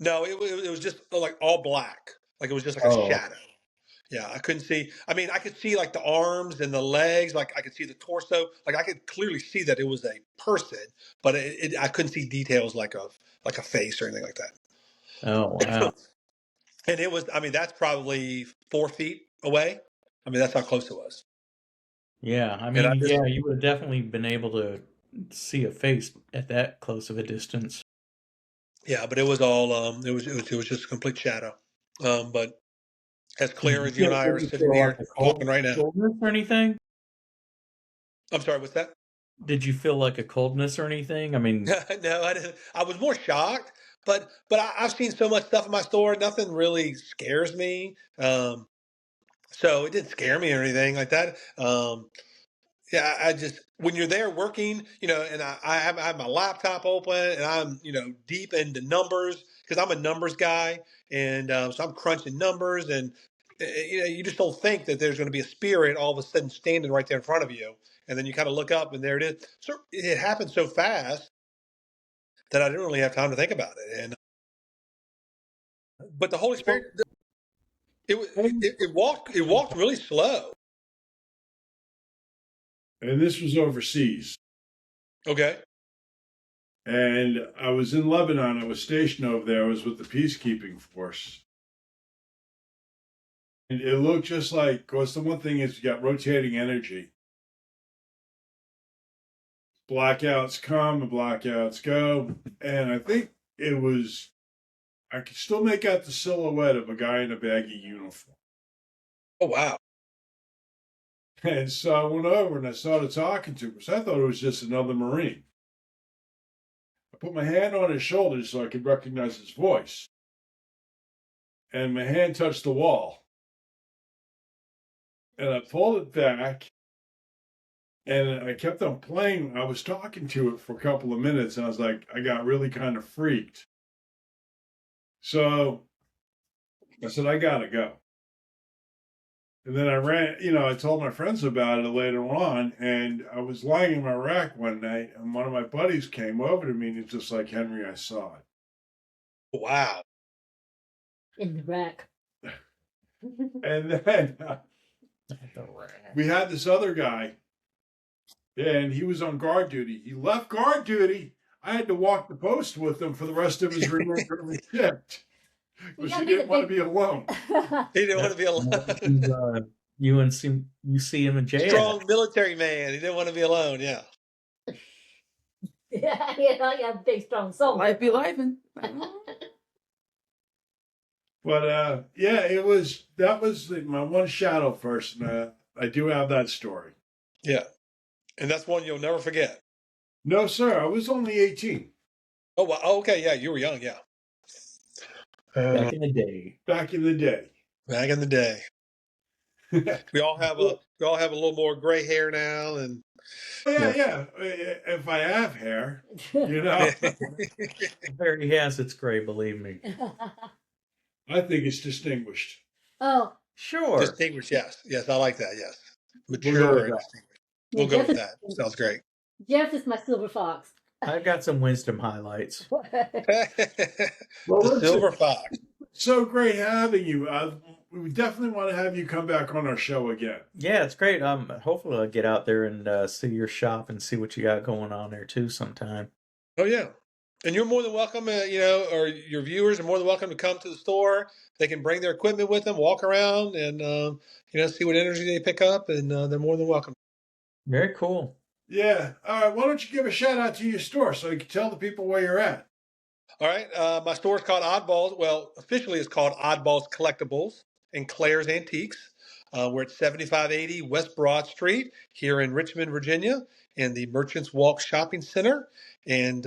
No, it was just like all black. Like it was just like a Oh, shadow. Yeah, I couldn't see. I mean, I could see like the arms and the legs, like I could see the torso. Like I could clearly see that it was a person, but I couldn't see details like a face or anything like oh, wow. that. And it was, I mean, that's probably 4 feet away. I mean, that's how close it was. Yeah, I And I mean, just, yeah, you would have definitely been able to see a face at that close of a distance. yeah, but it was all, it was just a complete shadow. But as clear as you and I Did are you sitting feel like here a talking right now. coldness or anything? I'm sorry, what's that? Did you feel like a coldness or anything? I mean, No, I didn't. I was more shocked, but I've seen so much stuff in my store. Nothing really scares me. So it didn't scare me or anything like that. Yeah, I just when you're there working, and I have my laptop open and I'm deep into numbers because I'm a numbers guy, and so I'm crunching numbers, and you just don't think that there's going to be a spirit all of a sudden standing right there in front of you, and then you kind of look up and there it is. So it happened so fast that I didn't really have time to think about it, and but the Holy Spirit, it walked really slow. And this was overseas. Okay. And I was in Lebanon. I was stationed over there. I was with the peacekeeping force. And it looked just like, of course, the one thing is you got rotating energy. Blackouts come and blackouts go. And I think I could still make out the silhouette of a guy in a baggy uniform. Oh wow. And so I went over and I started talking to him because I thought it was just another Marine. I put my hand on his shoulder so I could recognize his voice. And my hand touched the wall. And I pulled it back. And I kept on playing. I was talking to it for a couple of minutes. And I was like, I got really kind of freaked. So I said, I got to go. And then I ran, I told my friends about it later on. And I was lying in my rack one night. And one of my buddies came over to me and he's just like, Henry, I saw it. Wow. In the rack. And then we had this other guy, and he was on guard duty. He left guard duty. I had to walk the post with him for the rest of his remaining shift because he didn't want to be alone. He didn't want to be alone. You see him in jail. Strong military man. He didn't want to be alone. Yeah. Yeah, you have a big, strong soul. Life be lifing. But yeah, that was my one shadow first, and I do have that story. Yeah, and that's one you'll never forget. No, sir, I was only 18. Oh, wow. Oh, okay, yeah, you were young, yeah. Back in the day. Back in the day. Back in the day. we all have a little more gray hair now, and yeah. If I have hair, The hair he has, it's gray. Believe me. I think it's distinguished. Oh, Sure. Distinguished, yes, I like that. Yes, We'll mature go and with distinguished. We'll go with that. Sounds great. Jeff is my silver fox. I've got some wisdom highlights. The listen, silver fox. So great having you. We definitely want to have you come back on our show again. Yeah, it's great. Hopefully I'll get out there and see your shop and see what you got going on there too sometime. Oh yeah, and you're more than welcome. Or your viewers are more than welcome to come to the store. They can bring their equipment with them, walk around, and see what energy they pick up, and they're more than welcome. Very cool. Yeah. All right. Why don't you give a shout out to your store so you can tell the people where you're at? All right. My store is called Oddballs. Well, officially it's called Oddballs Collectibles and Claire's Antiques. We're at 7580 West Broad Street here in Richmond, Virginia, in the Merchants Walk Shopping Center. And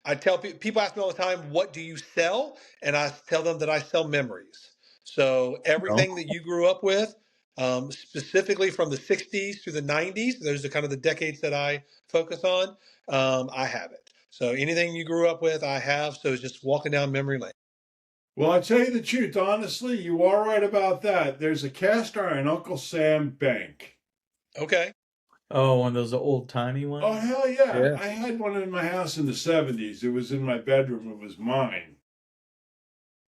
I tell people ask me all the time, what do you sell? And I tell them that I sell memories. So everything that you grew up with, specifically from the 60s through the 90s, those are kind of the decades that I focus on. I have it. So anything you grew up with, I have. So it's just walking down memory lane. Well, I tell you the truth, honestly, you are right about that. There's a cast iron Uncle Sam bank. Okay. Oh, one of those old timey ones? Oh, hell yeah. Yeah. I had one in my house in the 70s. It was in my bedroom. It was mine.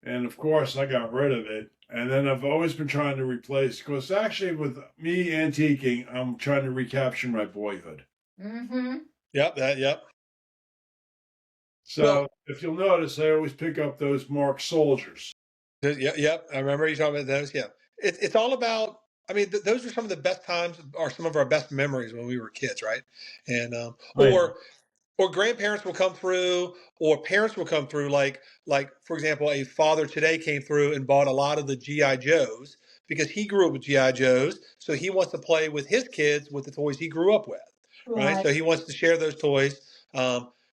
And of course, I got rid of it. And then I've always been trying to replace, because actually, with me antiquing, I'm trying to recapture my boyhood. Mm-hmm. Yep. Yep. So Well, if you'll notice, I always pick up those marked soldiers. Yep. I remember you talking about those. Yeah. It's all about. I mean, those are some of the best times, or some of our best memories when we were kids, right? And or grandparents will come through, or parents will come through. Like for example, a father today came through and bought a lot of the GI Joes because he grew up with GI Joes, so he wants to play with his kids with the toys he grew up with, right? So he wants to share those toys.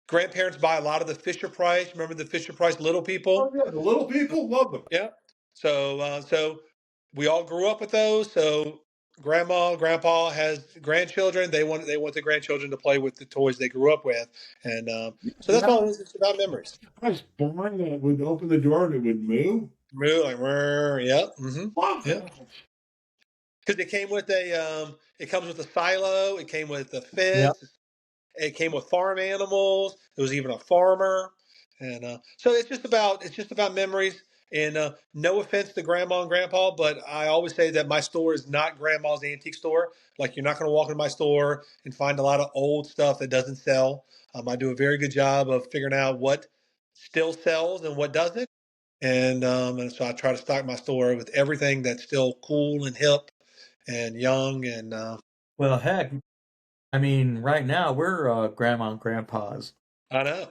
Grandparents buy a lot of the Fisher Price. Remember the Fisher Price Little People? Oh, yeah, the little people love them. Yeah. So we all grew up with those. So grandpa has grandchildren. They want the grandchildren to play with the toys they grew up with, and so that's all it is. It's about memories. Nice barn that would open the door and it would move. Move like yeah, yeah. Wow. Because it came with it comes with a silo. It came with a Yep. fence. It came with farm animals. There was even a farmer, and so it's just about memories. And no offense to Grandma and Grandpa, but I always say that my store is not Grandma's antique store. Like you're not going to walk into my store and find a lot of old stuff that doesn't sell. I do a very good job of figuring out what still sells and what doesn't, and so I try to stock my store with everything that's still cool and hip and young and. Well, heck, I mean, right now we're grandma and grandpas. I know.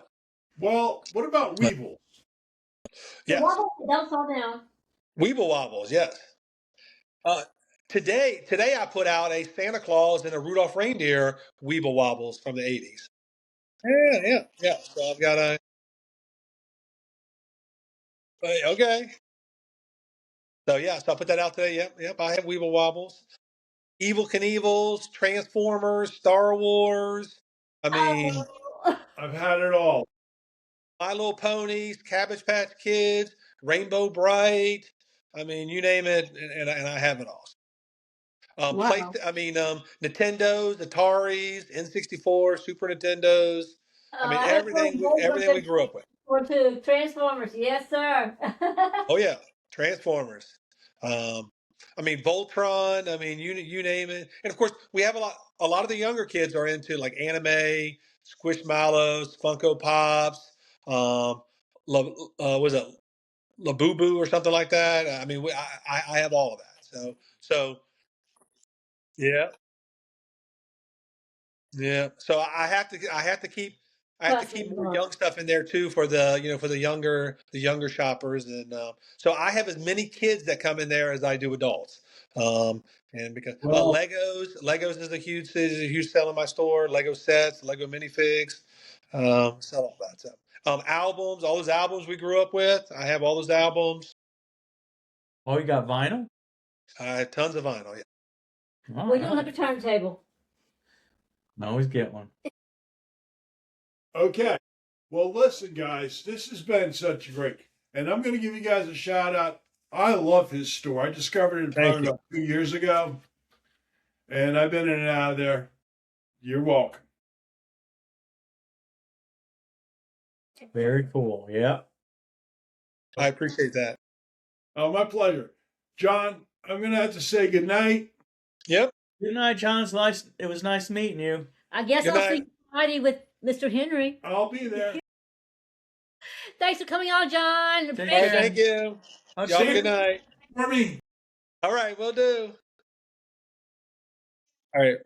Well, what about Weebles? Yes. Don't fall down. Weeble Wobbles, yes. Today I put out a Santa Claus and a Rudolph reindeer Weeble Wobbles from the 80s. Yeah. So I've got okay. So I put that out today. Yep. I have Weeble Wobbles. Evil Knievels, Transformers, Star Wars. I mean, I've had it all. My Little Ponies, Cabbage Patch Kids, Rainbow Bright. I mean, you name it, and I have it all. Wow. Nintendos, Ataris, N64, Super Nintendos. I mean, everything we grew up with. Or to Transformers, yes, sir. Oh yeah, Transformers. Voltron. I mean, you name it. And of course, we have a lot of the younger kids are into like anime, Squishmallows, Funko Pops. Was it Labubu or something like that? I mean, I have all of that. So yeah. Yeah. So I have to keep more young stuff in there too for the younger shoppers, and so I have as many kids that come in there as I do adults. And because Legos is a huge sell in my store. Lego sets, Lego minifigs, sell all that stuff. Albums, all those albums we grew up with. I have all those albums. Oh, you got vinyl? I have tons of vinyl. Yeah. We don't have a turntable. I always get one. Okay. Well, listen, guys, this has been such a great, and I'm going to give you guys a shout out. I love his store. I discovered it probably about 2 years ago, and I've been in and out of there. You're welcome. Very cool. Yeah. I appreciate that. Oh, my pleasure. John, I'm going to have to say goodnight. Yep. Good night, John. It was nice meeting you. I guess I'll see you Friday with Mr. Henry. I'll be there. Thanks for coming on, John. Thank you. Y'all good night. For me. All right, will do. All right.